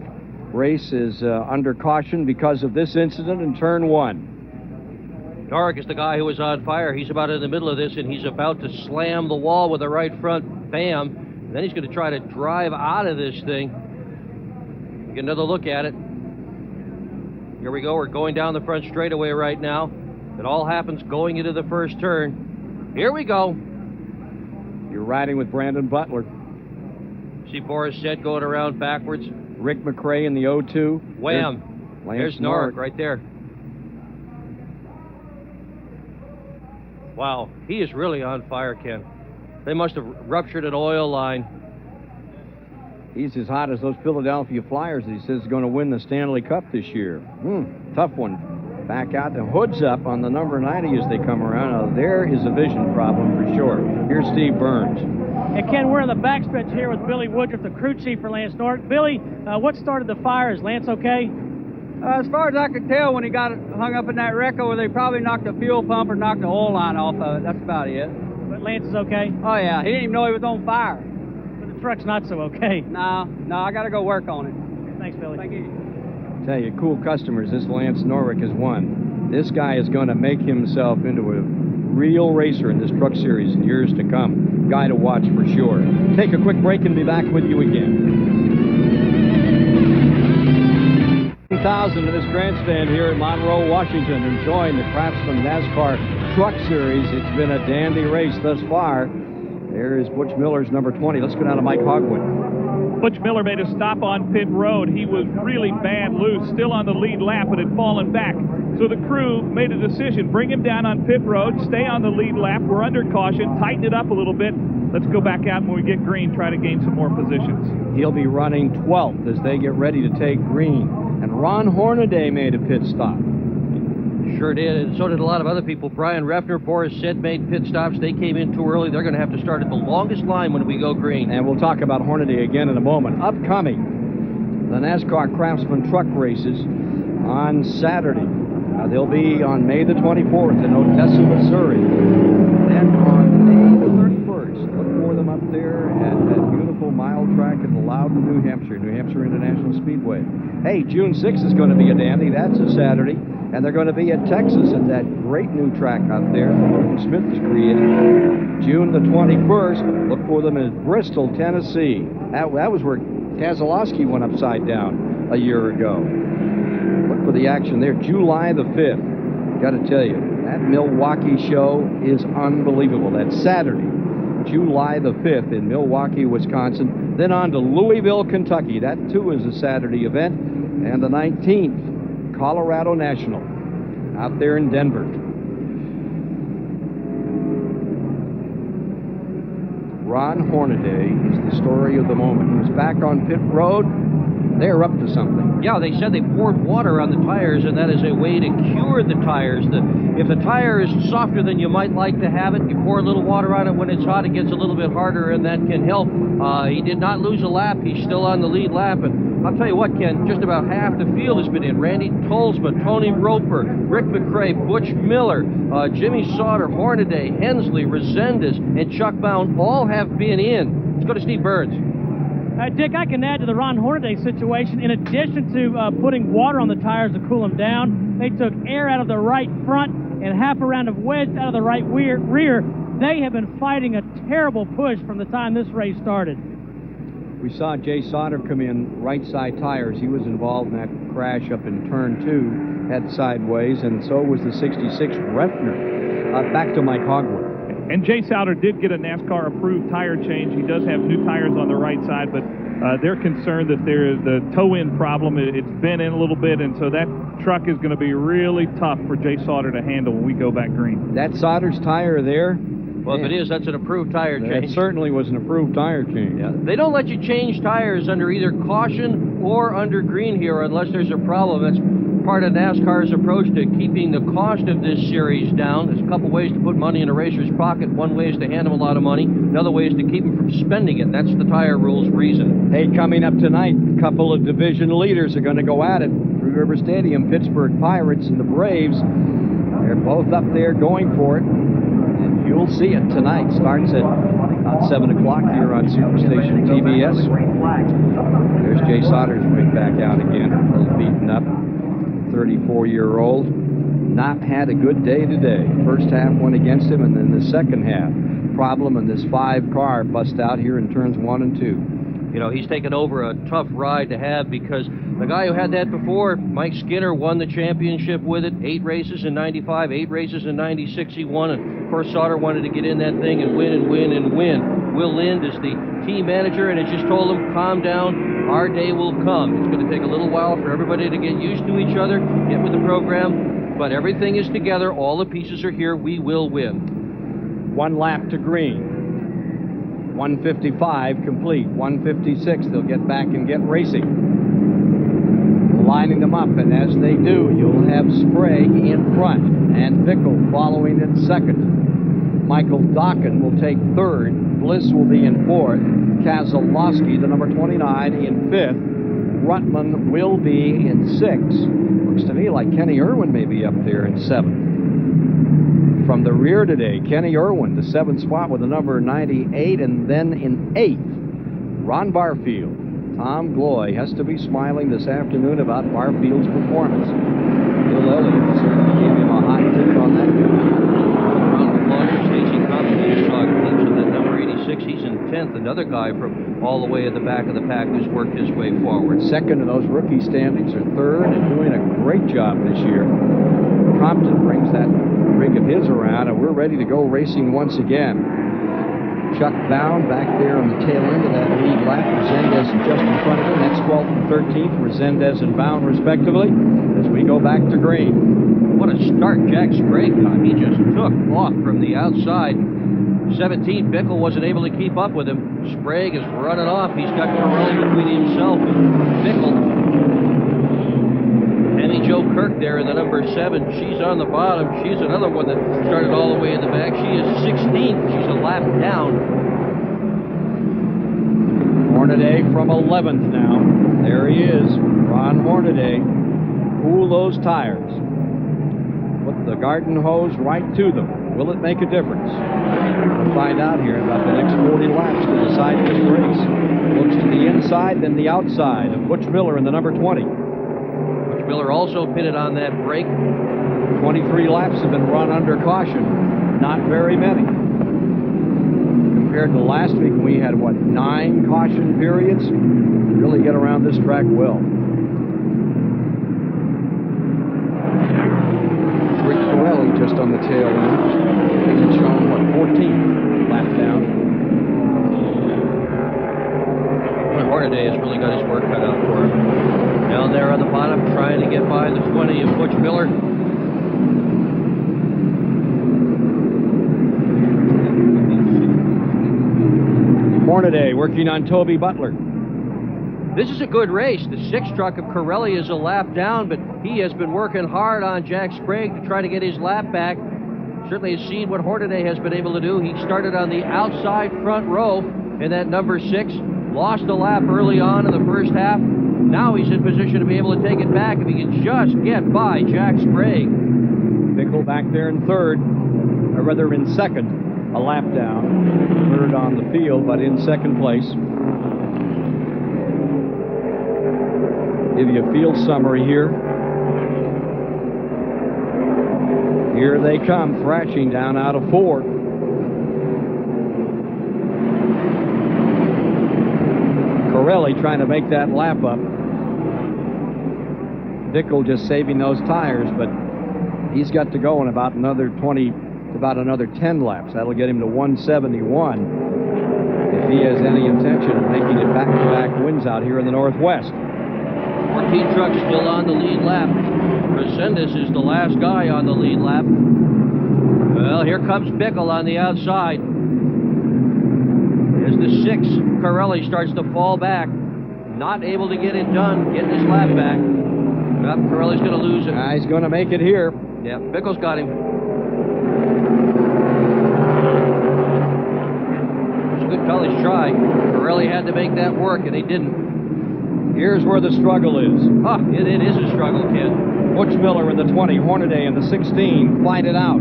race is under caution because of this incident in turn 1. Norwick is the guy who was on fire. He's about in the middle of this, and he's about to slam the wall with the right front. Bam. And then he's going to try to drive out of this thing. Get another look at it. Here we go. We're going down the front straightaway right now. It all happens going into the first turn. Here we go. You're riding with Brandon Butler. See Boris Said going around backwards. Rick McRae in the 02. Wham. There's Norwick right there. Wow, he is really on fire, Ken. They must have ruptured an oil line. He's as hot as those Philadelphia Flyers that he says is going to win the Stanley Cup this year. Tough one. Back out, the hood's up on the number 90 as they come around. Now, there is a vision problem for sure. Here's Steve Burns. And Ken, we're in the backstretch here with Billy Woodruff, the crew chief for Lance Norwick. Billy, what started the fire? Is Lance okay? As far as I could tell, when he got hung up in that wreck over there, they probably knocked the fuel pump or knocked the oil line off of it. That's about it. But Lance is okay? Oh, yeah. He didn't even know he was on fire. But the truck's not so okay. No, I got to go work on it. Thanks, Billy. Thank you. Tell you, cool customers, this Lance Norwick has won. This guy is going to make himself into a real racer in this truck series in years to come. Guy to watch for sure. Take a quick break and be back with you again. 10,000 to this grandstand here in Monroe, Washington, enjoying the Craftsman NASCAR Truck Series. It's been a dandy race thus far. There is Butch Miller's number 20. Let's go down to Mike Hogwood. Butch Miller made a stop on pit road. He was really bad loose, still on the lead lap, but had fallen back. So the crew made a decision, bring him down on pit road, stay on the lead lap. We're under caution, tighten it up a little bit. Let's go back out when we get green, try to gain some more positions. He'll be running 12th as they get ready to take green. And Ron Hornaday made a pit stop. Sure did, and so did a lot of other people. Brian Refner, Boris Sid made pit stops. They came in too early. They're going to have to start at the longest line when we go green. And we'll talk about Hornaday again in a moment. Upcoming, the NASCAR Craftsman truck races on Saturday. They'll be on May the 24th in Odessa, Missouri. Then on May the 31st, look for them up there at that beautiful mile track in Loudon, New Hampshire International Speedway. Hey, June 6th is going to be a dandy. That's a Saturday. And they're going to be at Texas at that great new track out there that Smith has created. June the 21st, look for them in Bristol, Tennessee. That was where Keselowski went upside down a year ago. Look for the action there. July the 5th. Got to tell you, that Milwaukee show is unbelievable. That's Saturday, July the 5th in Milwaukee, Wisconsin. Then on to Louisville, Kentucky. That, too, is a Saturday event. And the 19th, Colorado National, out there in Denver. Ron Hornaday is the story of the moment. He was back on pit road. They're up to something. Yeah, they said they poured water on the tires, and that is a way to cure the tires. If the tire is softer than you might like to have it, you pour a little water on it. When it's hot, it gets a little bit harder, and that can help. He did not lose a lap. He's still on the lead lap. And I'll tell you what, Ken, just about half the field has been in. Randy Tolsma, Tony Roper, Rick McRae, Butch Miller, Jimmy Sauter, Hornaday, Hensley, Resendez, and Chuck Bound all have been in. Let's go to Steve Burns. Dick, I can add to the Ron Hornaday situation. In addition to putting water on the tires to cool them down, they took air out of the right front and half a round of wedge out of the right rear. They have been fighting a terrible push from the time this race started. We saw Jay Sauter come in right side tires. He was involved in that crash up in turn 2, head sideways, and so was the 66 Refner. Back to Mike Hogwood. And Jay Sauter did get a NASCAR-approved tire change. He does have new tires on the right side, but they're concerned that the toe-in problem, it's bent in a little bit, and so that truck is going to be really tough for Jay Sauter to handle when we go back green. That Sauter's tire there? Well, if it is, that's an approved tire change. It certainly was an approved tire change. Yeah. They don't let you change tires under either caution or under green here unless there's a problem. That's part of NASCAR's approach to keeping the cost of this series down. There's a couple ways to put money in a racer's pocket. One way is to hand them a lot of money. Another way is to keep them from spending it. That's the tire rules reason. Hey, coming up tonight, a couple of division leaders are going to go at it. Three River Stadium, Pittsburgh Pirates and the Braves. They're both up there going for it. And you'll see it tonight. Starts at about 7 o'clock here on Superstation TBS. There's Jay Sauter's rig back out again, a little beaten up. 34-year-old. Not had a good day today. First half went against him, and then the second half. Problem in this 5-car bust out here in turns 1 and 2. You know, he's taken over a tough ride to have because the guy who had that before, Mike Skinner, won the championship with it. 8 races in 95, 8 races in 96 he won. And of course, Sauter wanted to get in that thing and win and win and win. Will Lind is the team manager and has just told him, calm down. Our day will come. It's going to take a little while for everybody to get used to each other, get with the program, but everything is together. All the pieces are here. We will win. 1 lap to green. 155 complete. 156. They'll get back and get racing. Lining them up, and as they do, you'll have Sprague in front and Bickle following in second. Michael Dokken will take third. Bliss will be in fourth. Keselowski, the number 29, in fifth. Rutman will be in sixth. Looks to me like Kenny Irwin may be up there in seventh. From the rear today, Kenny Irwin, the 7th spot with the number 98, and then in 8th, Ron Barfield. Tom Gloy has to be smiling this afternoon about Barfield's performance. Bill Elliott certainly gave him a hot tip on that guy. He's in 10th. Another guy from all the way at the back of the pack who's worked his way forward. Second in those rookie standings, or third, and doing a great job this year. Compton brings that rig of his around, and we're ready to go racing once again. Chuck Bound back there on the tail end of that lead lap. Resendez just in front of him. That's 12th and 13th. Resendez and Bound, respectively, as we go back to green. What a start Jack Sprague got. He just took off from the outside. 17, Bickle wasn't able to keep up with him. Sprague is running off. He's got Corelli between himself and Bickle. Penny Jo Kirk there in the number 7. She's on the bottom. She's another one that started all the way in the back. She is 16th. She's a lap down. Hornaday from 11th now. There he is, Ron Hornaday. Cool those tires. Put the garden hose right to them. Will it make a difference? We'll find out here in about the next 40 laps to decide this race. Looks to the inside, then the outside of Butch Miller in the number 20. Butch Miller also pitted on that break. 23 laps have been run under caution. Not very many. Compared to last week, we had, 9 caution periods? Really get around this track well. Rick Corelli just on the tail end. He's shown, 14th lap down. Hornaday has really got his work cut out for him. Down there on the bottom, trying to get by the 20 of Butch Miller. Hornaday working on Toby Butler. This is a good race. The 6 truck of Corelli is a lap down, but he has been working hard on Jack Sprague to try to get his lap back. Certainly has seen what Hornaday has been able to do. He started on the outside front row in that number 6. Lost a lap early on in the first half. Now he's in position to be able to take it back if he can just get by Jack Sprague. Bickle back there in third, or rather in second, a lap down. Third on the field, but in second place. Give you a field summary here. Here they come, thrashing down out of 4. Corelli trying to make that lap up. Bickle just saving those tires, but he's got to go in about another 10 laps. That'll get him to 171 if he has any intention of making it back-to-back wins out here in the Northwest. 14 trucks still on the lead lap. Resendez is the last guy on the lead lap. Well, here comes Bickle on the outside. As the 6, Corelli starts to fall back. Not able to get it done, getting his lap back. Well, Corelli's going to lose it. He's going to make it here. Yeah, Bickle's got him. It's a good college try. Corelli had to make that work, and he didn't. Here's where the struggle is. It is a struggle, kid. Butch Miller in the 20, Hornaday in the 16, fight it out.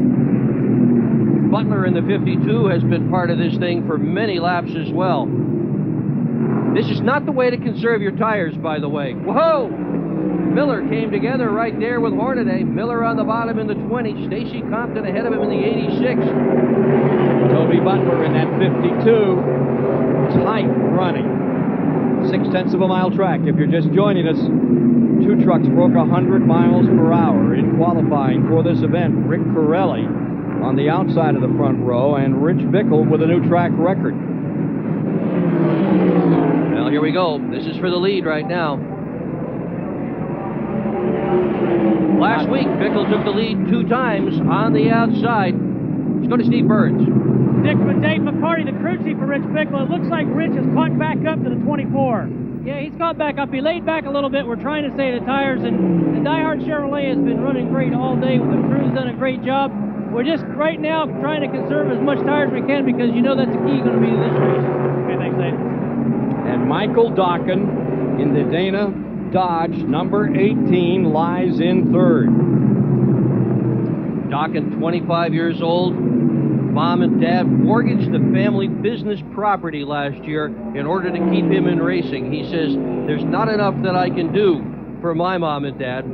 Butler in the 52 has been part of this thing for many laps as well. This is not the way to conserve your tires, by the way. Whoa! Miller came together right there with Hornaday. Miller on the bottom in the 20. Stacy Compton ahead of him in the 86. Toby Butler in that 52. Tight running. 0.6 of a mile track. If you're just joining us, 2 trucks broke 100 miles per hour in qualifying for this event. Rick Corelli on the outside of the front row, and Rich Bickle with a new track record. Well, here we go. This is for the lead right now. Last week, Bickle took the lead 2 times on the outside. Let's go to Steve Burns. Dave McCarty, the crew chief for Rich Bickle. It looks like Rich has caught back up to the 24. Yeah, he's caught back up. He laid back a little bit. We're trying to save the tires, and the Die Hard Chevrolet has been running great all day. The crew's done a great job. We're just right now trying to conserve as much tires as we can because you know that's the key going to be to this race. Okay, thanks, Dave. And Michael Dokken in the Dana Dodge number 18 lies in third. Dokken, 25 years old. Mom and Dad mortgaged the family business property last year in order to keep him in racing. He says, there's not enough that I can do for my mom and dad.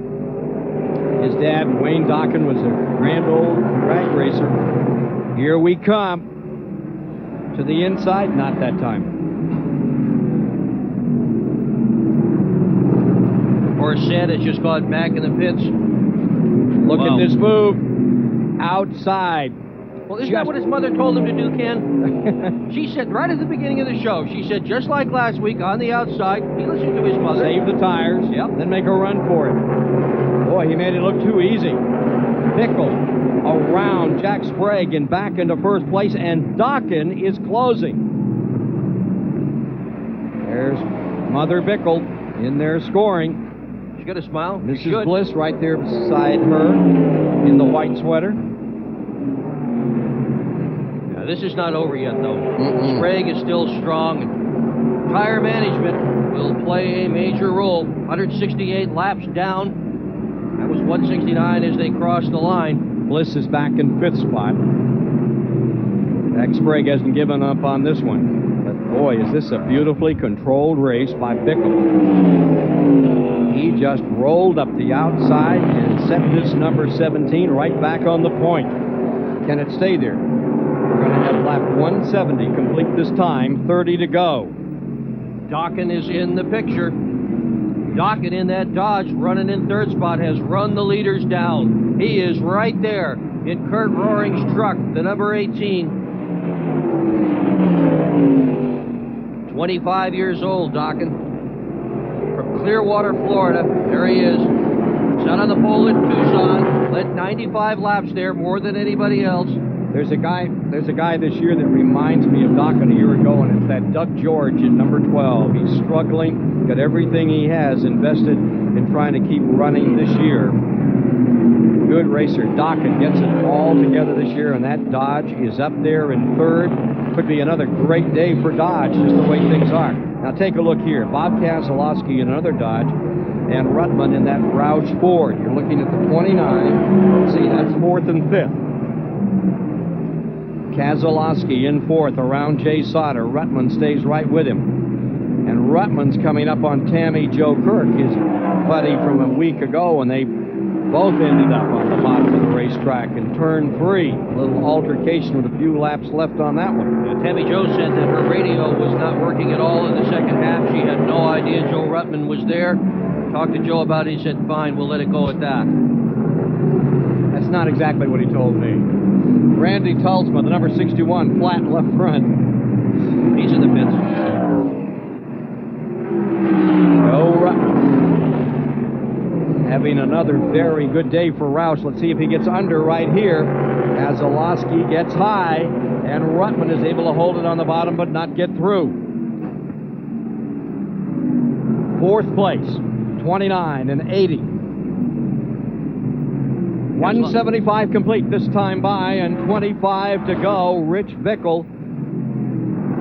His dad, Wayne Dokken, was a grand old drag racer. Here we come. To the inside, not that time. Orset has just gone back in the pits. Look at this move. Outside. Well, isn't that what his mother told him to do, Ken? She said right at the beginning of the show, she said, just like last week on the outside, he listened to his mother. Save the tires, then make a run for it. Boy, he made it look too easy. Bickle around Jack Sprague and back into first place, and Dokken is closing. There's Mother Bickle in there scoring. She got a smile? Mrs. Bliss right there beside her in the white sweater. This is not over yet, though. Sprague is still strong. Tire management will play a major role. 168 laps down. That was 169 as they crossed the line. Bliss is back in 5th spot. Jack Sprague hasn't given up on this one. But boy, is this a beautifully controlled race by Bickle. He just rolled up the outside and set this number 17 right back on the point. Can it stay there? We're going to have lap 170 complete this time, 30 to go. Dokken is in the picture. Dokken in that Dodge running in 3rd spot has run the leaders down. He is right there in Kurt Rohring's truck, the number 18. 25 years old, Dokken. From Clearwater, Florida. There he is. Set on the pole at Tucson. Led 95 laps there, more than anybody else. There's a guy this year that reminds me of Dokken a year ago, and it's that Doug George in number 12. He's struggling, got everything he has invested in trying to keep running this year. Good racer. Dokken gets it all together this year, and that Dodge is up there in 3rd. Could be another great day for Dodge, just the way things are. Now take a look here. Bob Keselowski in another Dodge, and Ruttman in that Roush Ford. You're looking at the 29. See, that's 4th and 5th. Keselowski in 4th around Jay Sauter. Ruttman stays right with him. And Ruttman's coming up on Tammy Joe Kirk, his buddy from a week ago, and they both ended up on the bottom of the racetrack in turn 3. A little altercation with a few laps left on that one. Tammy Joe said that her radio was not working at all in the second half. She had no idea Joe Ruttman was there. Talked to Joe about it. He said, fine, we'll let it go at that. That's not exactly what he told me. Randy Tulsma, the number 61, flat left front. He's in the pits. Joe Ruttman having another very good day for Roush. Let's see if he gets under right here. Keselowski gets high, and Ruttman is able to hold it on the bottom but not get through. 4th place, 29 and 80. 175 complete this time by, and 25 to go. Rich Bickle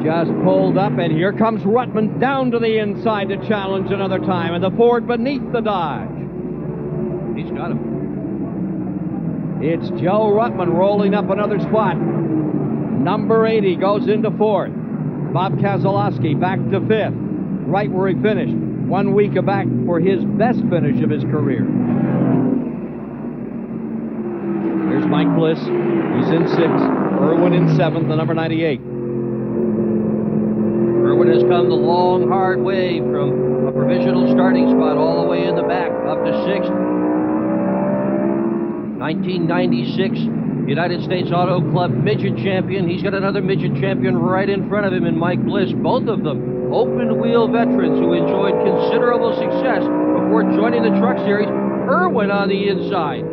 just pulled up, and here comes Ruttman down to the inside to challenge another time, and the Ford beneath the Dodge. He's got him. It's Joe Ruttman rolling up another spot. Number 80 goes into 4th. Bob Keselowski back to 5th, right where he finished. 1 week back for his best finish of his career. Here's Mike Bliss. He's in 6th. Irwin in 7th, the number 98. Irwin has come the long, hard way from a provisional starting spot all the way in the back, up to 6th. 1996 United States Auto Club midget champion. He's got another midget champion right in front of him in Mike Bliss. Both of them open-wheel veterans who enjoyed considerable success before joining the Truck Series. Irwin on the inside.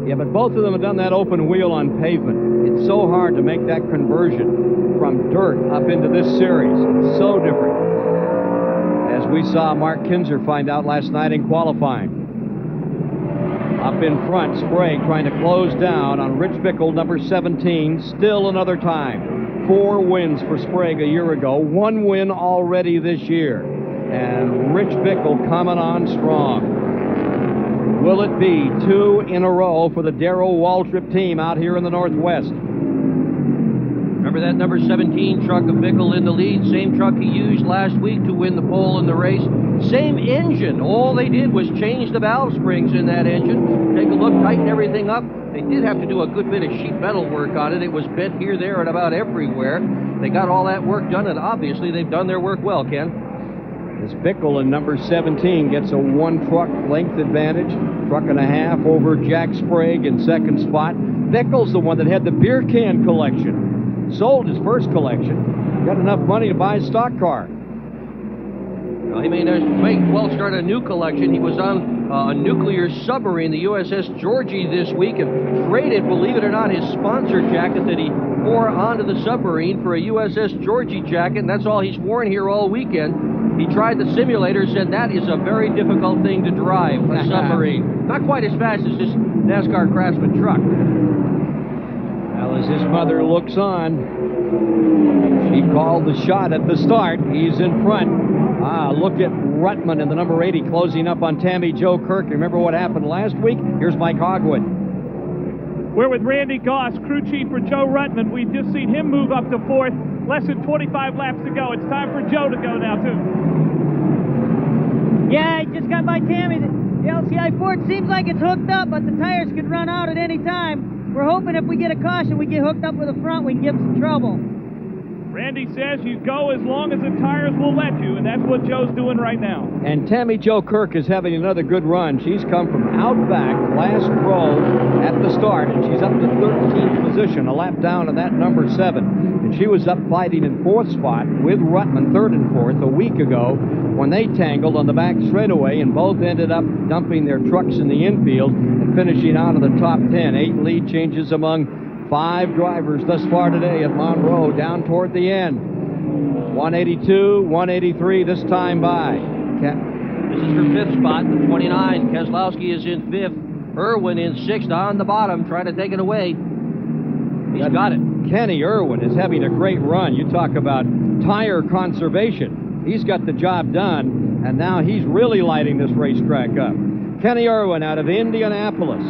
Yeah, but both of them have done that open wheel on pavement. It's so hard to make that conversion from dirt up into this series. It's so different. As we saw Mark Kinzer find out last night in qualifying. Up in front, Sprague trying to close down on Rich Bickle, number 17, still another time. 4 wins for Sprague a year ago, 1 win already this year. And Rich Bickle coming on strong. Will it be 2 in a row for the Darrell Waltrip team out here in the Northwest? Remember that number 17 truck of Bickle in the lead, same truck he used last week to win the pole in the race. Same engine. All they did was change the valve springs in that engine. Take a look, tighten everything up. They did have to do a good bit of sheet metal work on it. It was bent here, there, and about everywhere. They got all that work done, and obviously they've done their work well, Ken. As Bickle in number 17 gets a 1 truck length advantage. Truck and a half over Jack Sprague in second spot. Bickle's the one that had the beer can collection. Sold his first collection. Got enough money to buy a stock car. Well, he may well start a new collection. He was on a nuclear submarine, the USS Georgie, this week, and traded, believe it or not, his sponsor jacket that he wore onto the submarine for a USS Georgie jacket, and that's all he's worn here all weekend. He tried the simulator, said that is a very difficult thing to drive, a submarine. Not quite as fast as this NASCAR Craftsman truck. Well, as his mother looks on, she called the shot at the start. He's in front. Look at Ruttman in the number 80 closing up on Tammy Jo Kirk. Remember what happened last week? Here's Mike Hogwood. We're with Randy Goss, crew chief for Joe Ruttman. We've just seen him move up to fourth. Less than 25 laps to go. It's time for Joe to go now, too. Yeah, I just got by Tammy. The LCI Ford seems like it's hooked up, but the tires could run out at any time. We're hoping if we get a caution, we get hooked up with the front, we can give some trouble. Randy says you go as long as the tires will let you, and that's what Joe's doing right now. And Tammy Jo Kirk is having another good run. She's come from out back, last row at the start, and she's up to 13th position, a lap down on that number 7. And she was up fighting in 4th spot with Ruttman, 3rd and 4th, a week ago when they tangled on the back straightaway, and both ended up dumping their trucks in the infield and finishing out of the top 10. 8 lead changes among 5 drivers thus far today at Monroe, down toward the end. 182, 183 this time by. This is for 5th spot, the 29. Keselowski is in 5th. Irwin in 6th on the bottom, trying to take it away. He's got it. Kenny Irwin is having a great run. You talk about tire conservation. He's got the job done, and now he's really lighting this racetrack up. Kenny Irwin out of Indianapolis.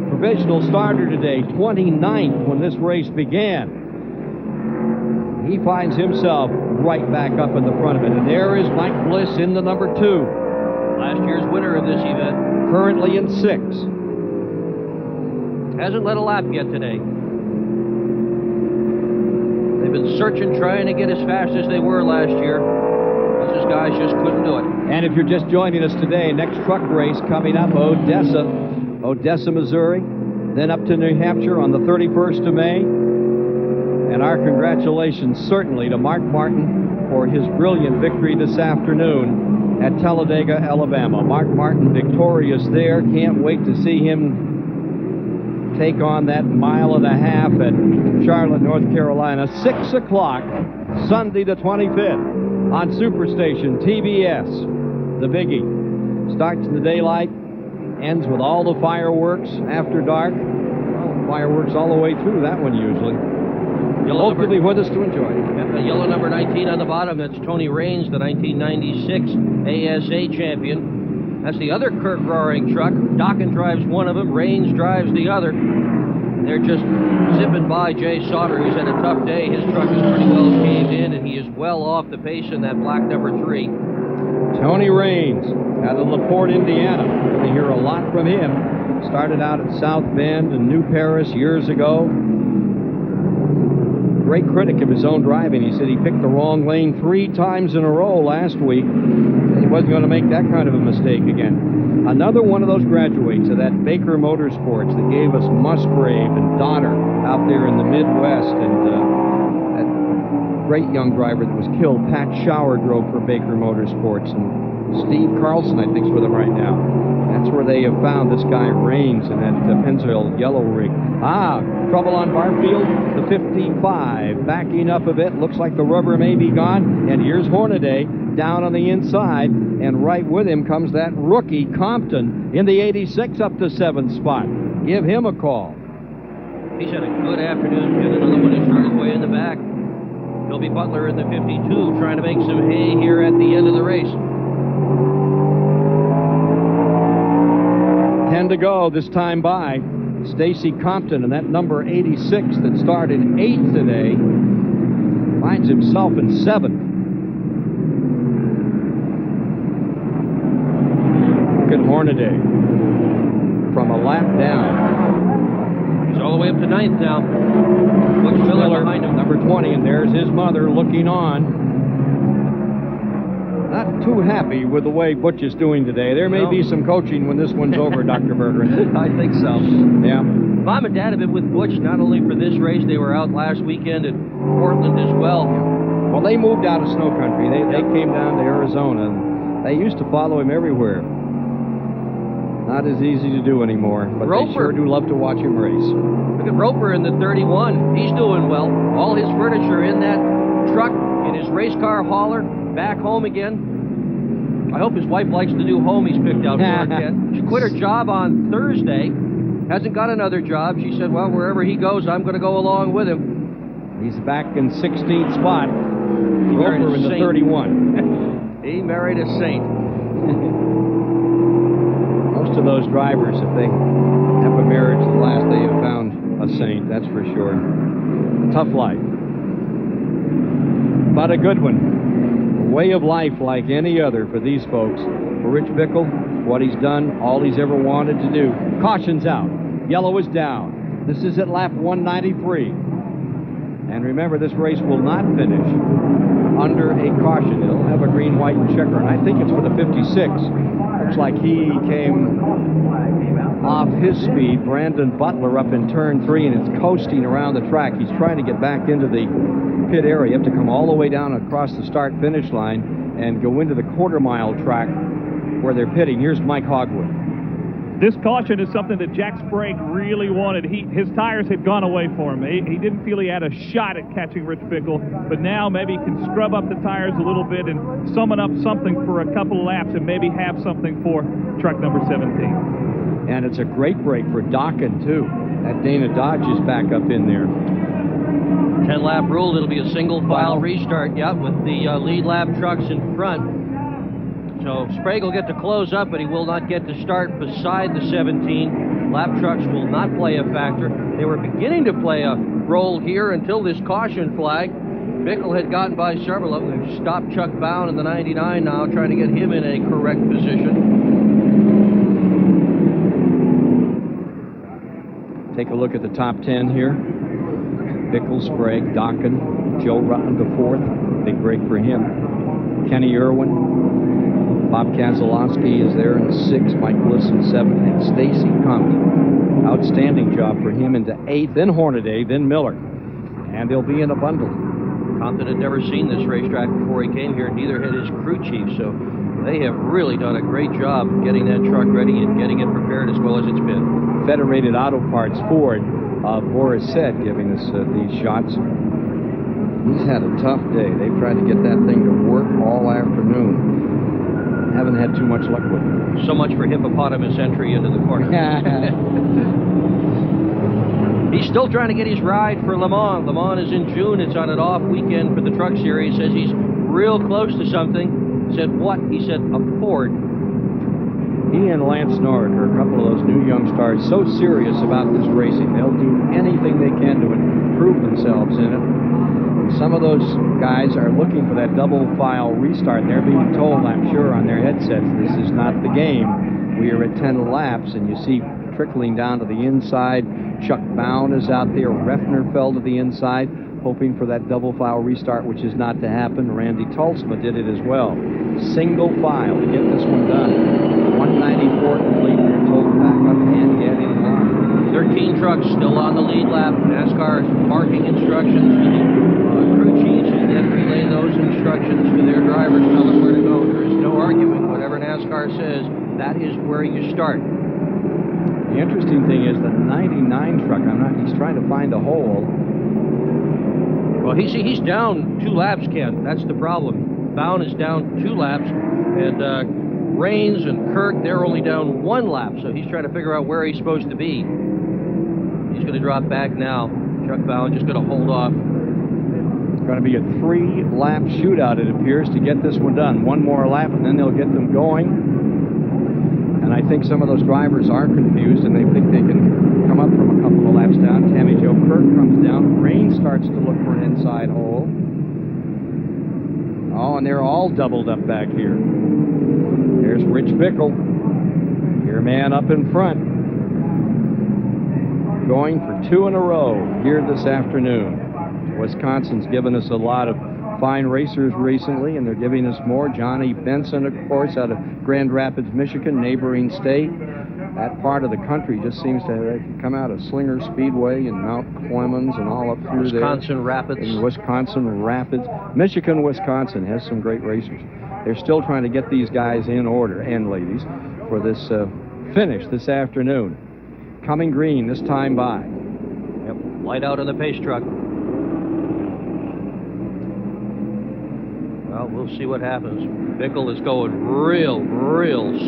Provisional starter today, 29th when this race began. He finds himself right back up in the front of it. And there is Mike Bliss in the number 2. Last year's winner of this event. Currently in 6th. Hasn't led a lap yet today. They've been searching, trying to get as fast as they were last year. Those guys just couldn't do it. And if you're just joining us today, next truck race coming up, Odessa, Missouri, then up to New Hampshire on the 31st of May. And our congratulations certainly to Mark Martin for his brilliant victory this afternoon at Talladega, Alabama. Mark Martin victorious there. Can't wait to see him take on that 1.5 miles at Charlotte, North Carolina. 6 o'clock, Sunday the 25th on Superstation TBS. The biggie starts in the daylight, ends with all the fireworks after dark. Well, fireworks all the way through that one usually. Hope you'll be with us to enjoy it. The yellow number 19 on the bottom, that's Tony Raines, the 1996 ASA champion. That's the other Kirk Roaring truck. Dokken drives one of them, Raines drives the other. They're just zipping by Jay Sauter, who's had a tough day. His truck is pretty well caved in, and he is well off the pace in that black number 3. Tony Raines out of LaPorte, Indiana. We're going to hear a lot from him. Started out at South Bend and New Paris years ago. Great critic of his own driving. He said he picked the wrong lane 3 times in a row last week. He wasn't going to make that kind of a mistake again. Another one of those graduates of that Baker Motorsports that gave us Musgrave and Donner out there in the Midwest, and that great young driver that was killed, Pat Shower, drove for Baker Motorsports, and Steve Carlson, I think, is with him right now. That's where they have found this guy Raines in that Pennzoil yellow rig. Trouble on Barfield, the 55, backing up a bit. Looks like the rubber may be gone. And here's Hornaday down on the inside, and right with him comes that rookie Compton in the 86 up to 7th spot. Give him a call. He's had a good afternoon. Get another one who started way in the back. Toby Butler in the 52 trying to make some hay here at the end of the race. 10 to go this time by. Stacy Compton and that number 86 that started 8th today finds himself in 7th. Look at Hornaday from a lap down. He's all the way up to 9th now. Butch Miller behind him. Number 20, and there's his mother looking on. Not too happy with the way Butch is doing today. There may be some coaching when this one's over, Dr. Bergeron. I think so. Yeah. Mom and Dad have been with Butch not only for this race, they were out last weekend at Portland as well. Well, they moved out of snow country. They came down to Arizona, and they used to follow him everywhere. Not as easy to do anymore, but they sure do love to watch him race. Look at Roper in the 31. He's doing well. All his furniture in that truck, in his race car hauler, back home again. I hope his wife likes the new home he's picked out for her, Ken. She quit her job on Thursday. Hasn't got another job. She said, well, wherever he goes, I'm going to go along with him. He's back in 16th spot. Roper in the 31. He married a saint. Most of those drivers, if they have a marriage that lasts, they have found a saint, that's for sure. Tough life. But a good one. A way of life like any other for these folks. For Rich Bickle, what he's done, all he's ever wanted to do. Caution's out. Yellow is down. This is at lap 193. And remember, this race will not finish under a caution. It'll have a green, white, and checker. And I think it's for the 56. Looks like he came off his speed. Brandon Butler up in turn 3, and it's coasting around the track. He's trying to get back into the pit area. You have to come all the way down across the start-finish line and go into the quarter-mile track where they're pitting. Here's Mike Hogwood. This caution is something that Jack Sprague really wanted. His tires had gone away for him. He didn't feel he had a shot at catching Rich Bickle, but now maybe he can scrub up the tires a little bit and summon up something for a couple of laps and maybe have something for truck number 17. And it's a great break for Dokken, too. That Dana Dodge is back up in there. 10-lap rule, it'll be a single-file restart, with the lead lap trucks in front. So Sprague will get to close up, but he will not get to start beside the 17. Lap trucks will not play a factor. They were beginning to play a role here until this caution flag. Bickle had gotten by several of them. They've stopped Chuck Bound in the 99 now, trying to get him in a correct position. Take a look at the top 10 here. Bickle, Sprague, Dokken, Joe Rutland to 4th. Big break for him. Kenny Irwin, Bob Keselowski is there in 6th. Mike Bliss in 7th. And Stacy Compton. Outstanding job for him into 8th. Then Hornaday, then Miller. And they'll be in a bundle. Compton had never seen this racetrack before he came here. Neither had his crew chief. So they have really done a great job getting that truck ready and getting it prepared as well as it's been. Federated Auto Parts Ford, Boris said, giving us these shots. He's had a tough day. They've tried to get that thing to work all afternoon. Haven't had too much luck with it. So much for hippopotamus entry into the corner. He's still trying to get his ride for Le Mans. Le Mans is in June. It's on an off weekend for the truck series. Says he's real close to something. Said what? He said a Ford. He and Lance Norrick are a couple of those new young stars so serious about this racing. They'll do anything they can to improve themselves in it. Some of those guys are looking for that double file restart. They're being told, I'm sure, on their headsets, this is not the game. We are at 10 laps, and you see trickling down to the inside. Chuck Bound is out there. Refner fell to the inside, hoping for that double file restart, which is not to happen. Randy Tulsma did it as well. Single file to get this one done. 194 complete. They're told to back up and get in line. 13 trucks still on the lead lap. NASCAR is marking instructions to the crew chiefs, and then relay those instructions to their drivers, tell them where to go. There is no arguing. Whatever NASCAR says, that is where you start. The interesting thing is the 99 truck, he's trying to find a hole. Well, he's down 2 laps, Ken. That's the problem. Bound is down 2 laps, and Raines and Kirk, they're only down 1 lap, so he's trying to figure out where he's supposed to be. He's going to drop back now. Chuck Bound just going to hold off. It's going to be a 3-lap shootout, it appears, to get this one done. 1 more lap, and then they'll get them going. And I think some of those drivers are confused, and they think they can come up from a couple of laps down. Tammy Jo Kirk comes down. Rain starts to look for an inside hole. Oh, and they're all doubled up back here. There's Rich Bickle, your man up in front, going for 2 in a row here this afternoon. Wisconsin's given us a lot of fine racers recently, and they're giving us more. Johnny Benson, of course, out of Grand Rapids, Michigan, neighboring state. That part of the country just seems to come out of Slinger Speedway and Mount Clemens and all up through Wisconsin Rapids. In Wisconsin Rapids. Michigan, Wisconsin has some great racers. They're still trying to get these guys in order, and ladies, for this finish this afternoon. Coming green this time by. Yep, light out on the pace truck. Well, we'll see what happens. Bickle is going real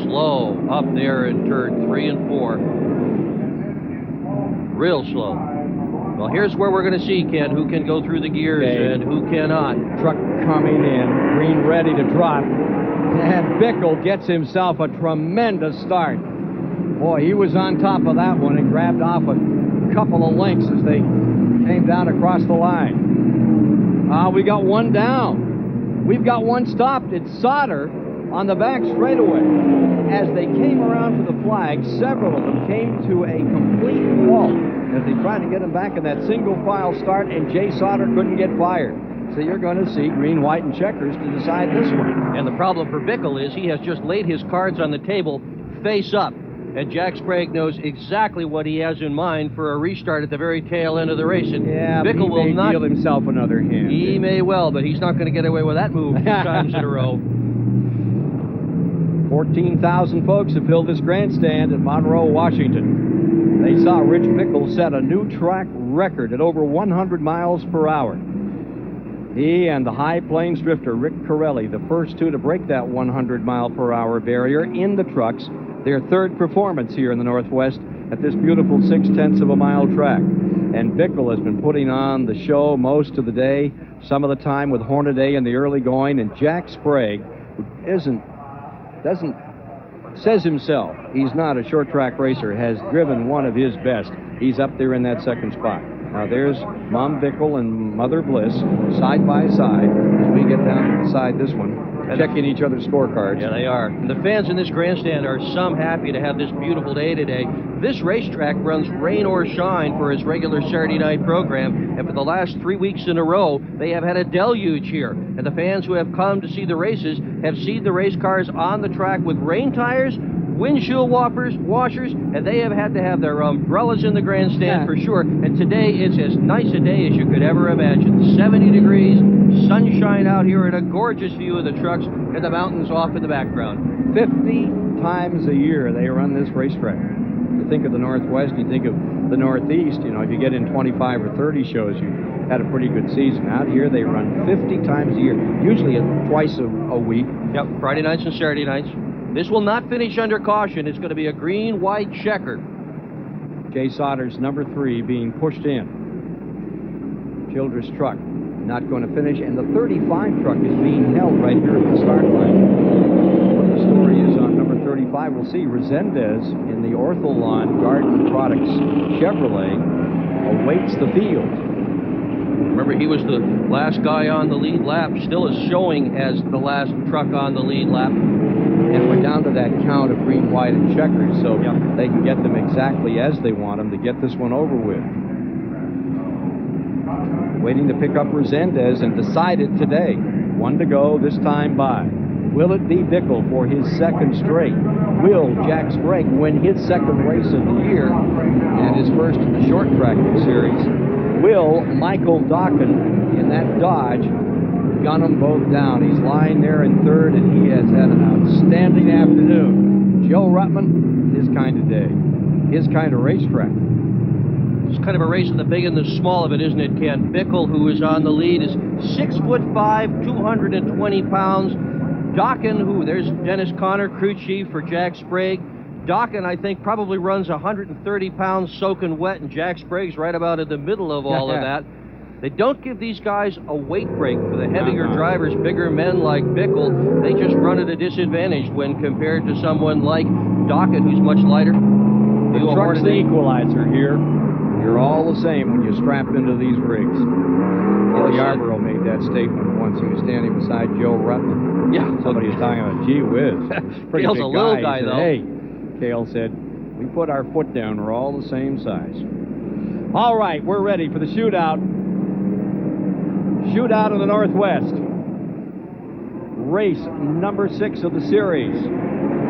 slow up there in turn 3 and 4. Real slow. Well, here's where we're going to see, Ken, who can go through the gears and who cannot. Truck coming in, green ready to drop. And Bickle gets himself a tremendous start. Boy, he was on top of that one and grabbed off a couple of lengths as they came down across the line. We got one down. We've got one stopped. It's Sauter on the back straightaway. As they came around for the flag, several of them came to a complete halt as they tried to get him back in that single file start, and Jay Sauter couldn't get fired. So you're going to see green, white, and checkers to decide this one. And the problem for Bickle is he has just laid his cards on the table face up. And Jack Sprague knows exactly what he has in mind for a restart at the very tail end of the race. And yeah, Bickle will not deal himself another hand. He may well, but he's not going to get away with that move 2 times in a row. 14,000 folks have filled this grandstand in Monroe, Washington. They saw Rich Bickle set a new track record at over 100 miles per hour. He and the High Plains drifter Rick Corelli, the first two to break that 100-mile-per-hour barrier in the trucks, their third performance here in the Northwest at this beautiful 0.6 of a mile track. And Bickle has been putting on the show most of the day, some of the time with Hornaday in the early going, and Jack Sprague, who says himself he's not a short track racer, has driven one of his best. He's up there in that second spot. Now there's Mom Bickle and Mother Bliss side by side as we get down inside this one, checking each other's scorecards. Yeah, they are. And the fans in this grandstand are some happy to have this beautiful day today. This racetrack runs rain or shine for its regular Saturday night program, and for the last 3 weeks in a row, they have had a deluge here. And the fans who have come to see the races have seen the race cars on the track with rain tires, windshield washers, and they have had to have their umbrellas in the grandstand for sure. And today it's as nice a day as you could ever imagine. 70 degrees, sunshine out here, and a gorgeous view of the trucks and the mountains off in the background. 50 times a year they run this racetrack. You think of the Northwest, you think of the Northeast, you know, if you get in 25 or 30 shows, you had a pretty good season. Out here they run 50 times a year, usually twice a week. Yep, Friday nights and Saturday nights. This will not finish under caution. It's going to be a green-white checker. Jay Sauter's number 3 being pushed in. Childress truck not going to finish, and the 35 truck is being held right here at the start line. What the story is on number 35, we'll see. Resendez in the Ortholon Garden Products Chevrolet awaits the field. Remember, he was the last guy on the lead lap, still is showing as the last truck on the lead lap. And we're down to that count of green, white, and checkers, so they can get them exactly as they want them to get this one over with. Waiting to pick up Resendez and decide it today. 1 to go, this time by. Will it be Bickle for his second straight? Will Jack Sprague win his second race of the year and his first in the short track series? Will Michael Dokken in that Dodge gun them both down? He's lying there in third, and he has had an outstanding afternoon. Joe Ruttman, his kind of day, his kind of racetrack. It's kind of a race of the big and the small of it, isn't it, Ken? Bickle, who is on the lead, is 6'5", 220 pounds. Dokken, who, there's Dennis Conner, crew chief for Jack Sprague. Dokken, I think, probably runs 130 pounds soaking wet, and Jack Sprague's right about in the middle of all of that. They don't give these guys a weight break for the heavier drivers, bigger men like Bickle. They just run at a disadvantage when compared to someone like Dokken, who's much lighter. The truck's the equalizer here. You're all the same when you strap into these rigs. Cale Yarborough made that statement once. He was standing beside Joe Ruttman. Yeah. Somebody was talking about, gee whiz. Pretty Cale's big a little guy, He said, though. hey, Cale said, we put our foot down. We're all the same size. All right, we're ready for the shootout. Shootout in the Northwest. race number 6 of the series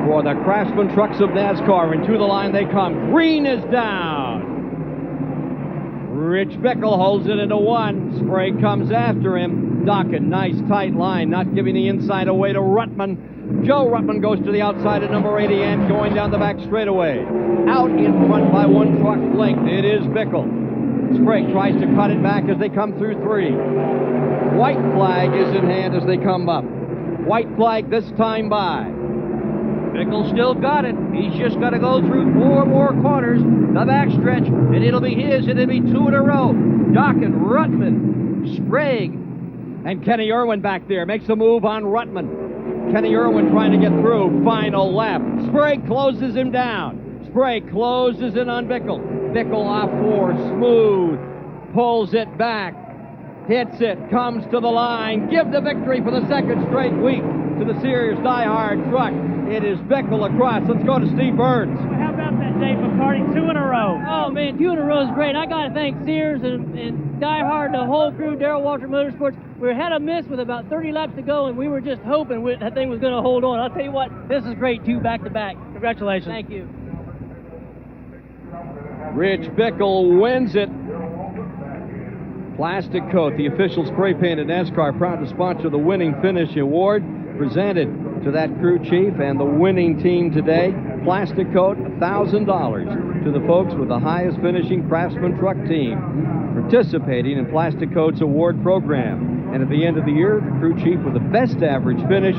for the Craftsman trucks of NASCAR. And to the line they come. Green is down. Rich Bickle holds it into 1. Sprague comes after him. Dockett, nice tight line, not giving the inside away to Ruttman. Joe Ruttman goes to the outside of number 80 and going down the back straightaway. Out in front by 1 truck length, it is Bickle. Sprague tries to cut it back as they come through 3. White flag is in hand as they come up. White flag this time by. Bickle still got it. He's just got to go through 4 more corners, the backstretch, and it'll be his, and it'll be 2 in a row. Dockett, Ruttman, Sprague. And Kenny Irwin back there makes a move on Ruttman. Kenny Irwin trying to get through. Final lap. Sprague closes him down. Sprague closes in on Bickle. Bickle off 4, smooth. Pulls it back. Hits it. Comes to the line. Give the victory for the 2nd straight week to the Sears Die Hard truck. It is Bickle across. Let's go to Steve Burns. How about that, Dave McCarty? 2 in a row. Oh, man, 2 in a row is great. I got to thank Sears and Die Hard, the whole crew, Darrell Waltrip Motorsports. We had a miss with about 30 laps to go, and we were just hoping that thing was going to hold on. I'll tell you what, this is great, 2 back-to-back. Congratulations. Thank you. Rich Bickle wins it. Plastic Coat, the official spray paint at NASCAR, proud to sponsor the Winning Finish Award, presented to that crew chief and the winning team today. Plastic Coat, $1,000 to the folks with the highest finishing Craftsman truck team participating in Plastic Coat's award program. And at the end of the year, the crew chief with the best average finish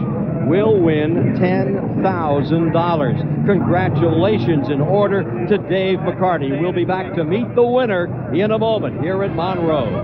will win $10,000. Congratulations in order to Dave McCarty. We'll be back to meet the winner in a moment here at Monroe.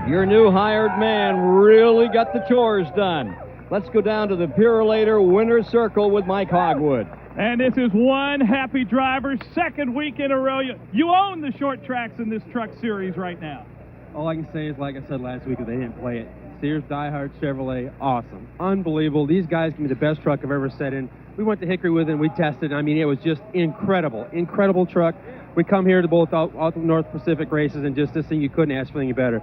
Your new hired man really got the chores done. Let's go down to the Purolator Winner's Circle with Mike Hogwood. And this is one happy driver, 2nd week in a row. You own the short tracks in this truck series right now. All I can say is, like I said last week, if they didn't play it, Sears Die Hard Chevrolet, awesome. Unbelievable. These guys can be the best truck I've ever sat in. We went to Hickory with it, and we tested. I mean, it was just incredible. Incredible truck. We come here to both out the North Pacific races, and just this thing, you couldn't ask for anything better.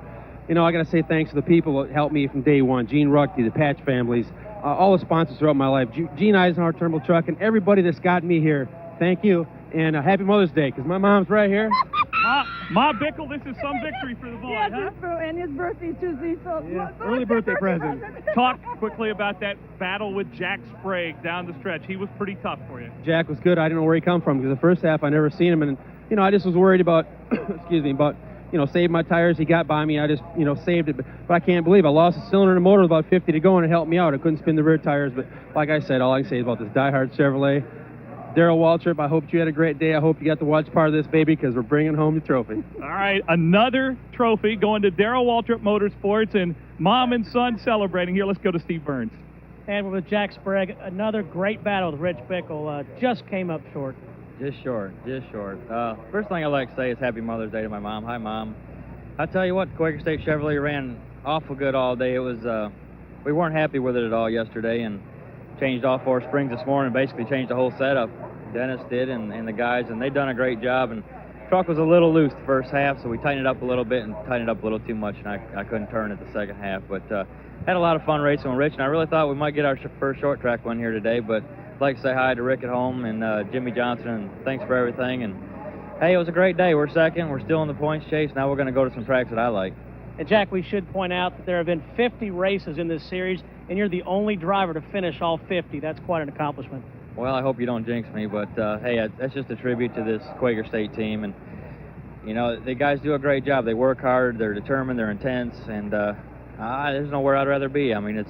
You know, I got to say thanks to the people that helped me from day one. Gene Ruckty, the Patch families, all the sponsors throughout my life. Gene Eisenhower Turnbull Truck, and everybody that's got me here. Thank you. And happy Mother's Day, because my mom's right here. Ma Bickle, this is some victory for the boy, yes, huh? And his birthday Tuesday, so early birthday present. Talk quickly about that battle with Jack Sprague down the stretch. He was pretty tough for you. Jack was good. I didn't know where he come from, because the first half I never seen him, and you know, I just was worried about, saving my tires. He got by me. I just, saved it. But I can't believe I lost a cylinder in the motor with about 50 to go, and it helped me out. I couldn't spin the rear tires. But like I said, all I can say is about this Die Hard Chevrolet. Darrell Waltrip, I hope you had a great day. I hope you got to watch part of this, baby, because we're bringing home the trophy. All right, another trophy going to Darrell Waltrip Motorsports, and mom and son celebrating. Here, let's go to Steve Burns. And with Jack Sprague, another great battle with Rich Bickle. Just came up short. Just short. First thing I'd like to say is Happy Mother's Day to my mom. Hi, Mom. I tell you what, Quaker State Chevrolet ran awful good all day. It was, we weren't happy with it at all yesterday, and changed all 4 springs this morning, basically changed the whole setup. Dennis did, and the guys, and they done a great job. And the truck was a little loose the first half, so we tightened it up a little bit and tightened it up a little too much, and I couldn't turn it the second half. But had a lot of fun racing with Rich, and I really thought we might get our first short track win here today. But I'd like to say hi to Rick at home and Jimmy Johnson, and thanks for everything. And hey, it was a great day. We're second. We're still in the points chase. Now we're going to go to some tracks that I like. And Jack, we should point out that there have been 50 races in this series, and you're the only driver to finish all 50. That's quite an accomplishment. Well, I hope you don't jinx me, but hey, that's just a tribute to this Quaker State team. And, the guys do a great job. They work hard, they're determined, they're intense, and there's nowhere I'd rather be. I mean,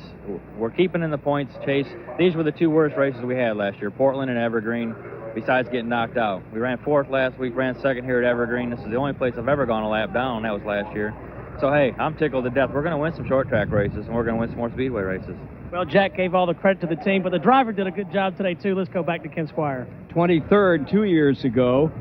we're keeping in the points chase. These were the 2 worst races we had last year, Portland and Evergreen, besides getting knocked out. We ran 4th last week, ran 2nd here at Evergreen. This is the only place I've ever gone a lap down, and that was last year. So, hey, I'm tickled to death. We're going to win some short track races, and we're going to win some more speedway races. Well, Jack gave all the credit to the team, but the driver did a good job today, too. Let's go back to Ken Squire. 23rd 2 years ago,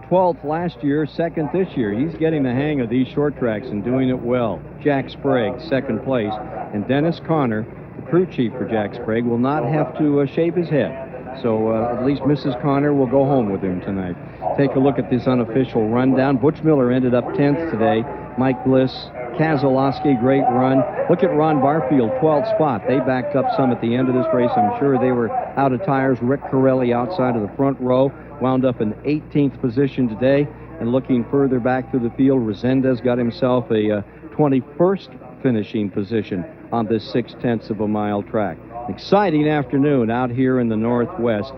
12th last year, 2nd this year. He's getting the hang of these short tracks and doing it well. Jack Sprague, 2nd place. And Dennis Conner, the crew chief for Jack Sprague, will not have to shave his head. So at least Mrs. Connor will go home with him tonight. Take a look at this unofficial rundown. Butch Miller ended up 10th today. Mike Bliss, Kazalowski, great run. Look at Ron Barfield, 12th spot. They backed up some at the end of this race. I'm sure they were out of tires. Rick Corelli outside of the front row wound up in 18th position today. And looking further back through the field, Resendez got himself a 21st finishing position on this 6/10 of a mile track. Exciting afternoon out here in the Northwest.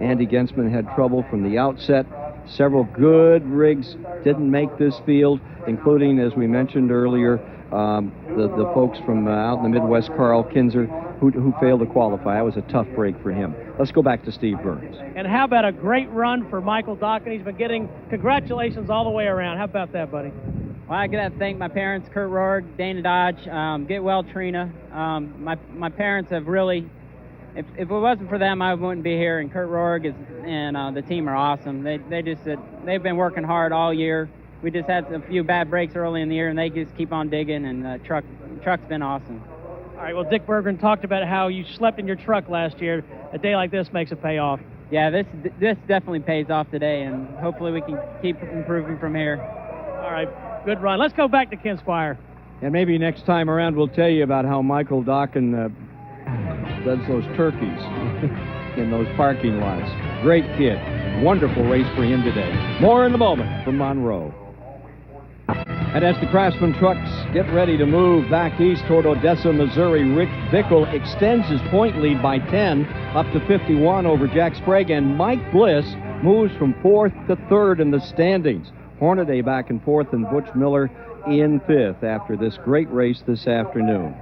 Andy Gensman had trouble from the outset. Several good rigs didn't make this field, including, as we mentioned earlier, the folks from out in the Midwest, Carl Kinzer, who failed to qualify. That was a tough break for him. Let's go back to Steve Burns. And how about a great run for Michael Docken? He's been getting congratulations all the way around. How about that, buddy? Well, I got to thank my parents, Kurt Rourke, Dana Dodge, Get Well Trina. My parents have really, if it wasn't for them, I wouldn't be here. And Kurt Rourke and the team are awesome. They've been working hard all year. We just had a few bad breaks early in the year, and they just keep on digging. And the truck's been awesome. All right. Well, Dick Berggren talked about how you slept in your truck last year. A day like this makes it pay off. Yeah, this definitely pays off today, and hopefully we can keep improving from here. All right. Good run. Let's go back to Ken Squire. And maybe next time around we'll tell you about how Michael Docken does those turkeys in those parking lots. Great kid. Wonderful race for him today. More in a moment from Monroe. And as the Craftsman trucks get ready to move back east toward Odessa, Missouri, Rich Bickle extends his point lead by 10 up to 51 over Jack Sprague, and Mike Bliss moves from 4th to 3rd in the standings. Hornaday back and forth, and Butch Miller in 5th after this great race this afternoon.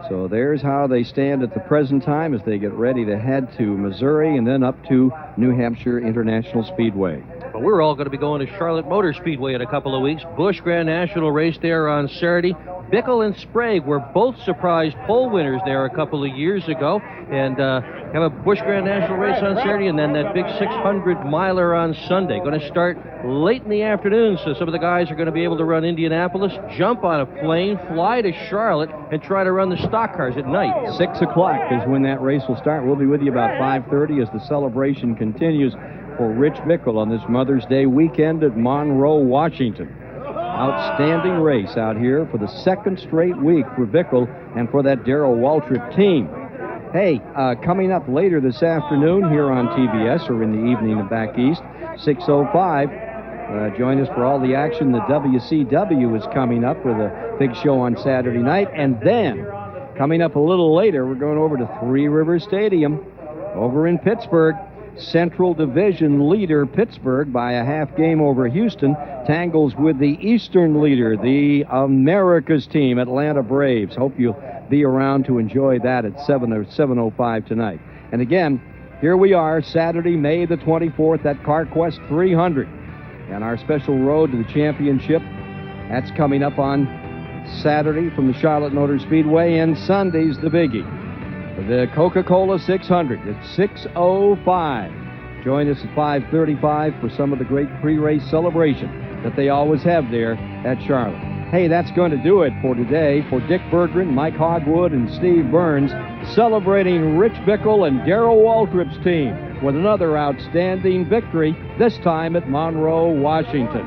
So there's how they stand at the present time as they get ready to head to Missouri and then up to New Hampshire International Speedway. But we're all going to be going to Charlotte Motor Speedway in a couple of weeks. Busch Grand National race there on Saturday. Bickle and Sprague were both surprise pole winners there a couple of years ago. And have a Busch Grand National race on Saturday, and then that big 600-miler on Sunday. Going to start late in the afternoon, so some of the guys are going to be able to run Indianapolis, jump on a plane, fly to Charlotte, and try to run the stock cars at night. 6 o'clock is when that race will start. We'll be with you about 5:30 as the celebration continues for Rich Bickle on this Mother's Day weekend at Monroe, Washington. Outstanding race out here for the second straight week for Bickle and for that Darrell Waltrip team. Hey, coming up later this afternoon here on TBS, or in the evening back east, 6:05. Join us for all the action. The WCW is coming up with a big show on Saturday night. And then, coming up a little later, we're going over to Three Rivers Stadium over in Pittsburgh. Central Division leader Pittsburgh by a half game over Houston tangles with the Eastern leader, the America's team, Atlanta Braves. Hope you'll be around to enjoy that at 7:05 tonight. And again, here we are, Saturday, May the 24th at CarQuest 300. And our special road to the championship, that's coming up on Saturday from the Charlotte Motor Speedway, and Sunday's the biggie. The Coca-Cola 600 at 6:05. Join us at 5:35 for some of the great pre-race celebration that they always have there at Charlotte. Hey, that's going to do it for today. For Dick Berggren, Mike Hogwood, and Steve Burns, celebrating Rich Bickle and Darrell Waltrip's team with another outstanding victory, this time at Monroe, Washington.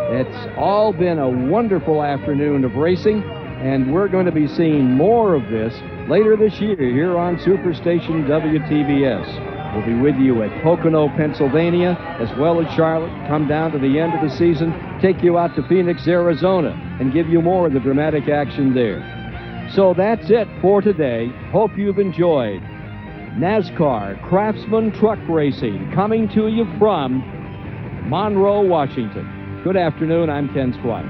It's all been a wonderful afternoon of racing, and we're going to be seeing more of this later this year here on Superstation WTBS. We'll be with you at Pocono, Pennsylvania, as well as Charlotte. Come down to the end of the season, take you out to Phoenix, Arizona, and give you more of the dramatic action there. So that's it for today. Hope you've enjoyed NASCAR Craftsman Truck Racing, coming to you from Monroe, Washington. Good afternoon. I'm Ken Squire.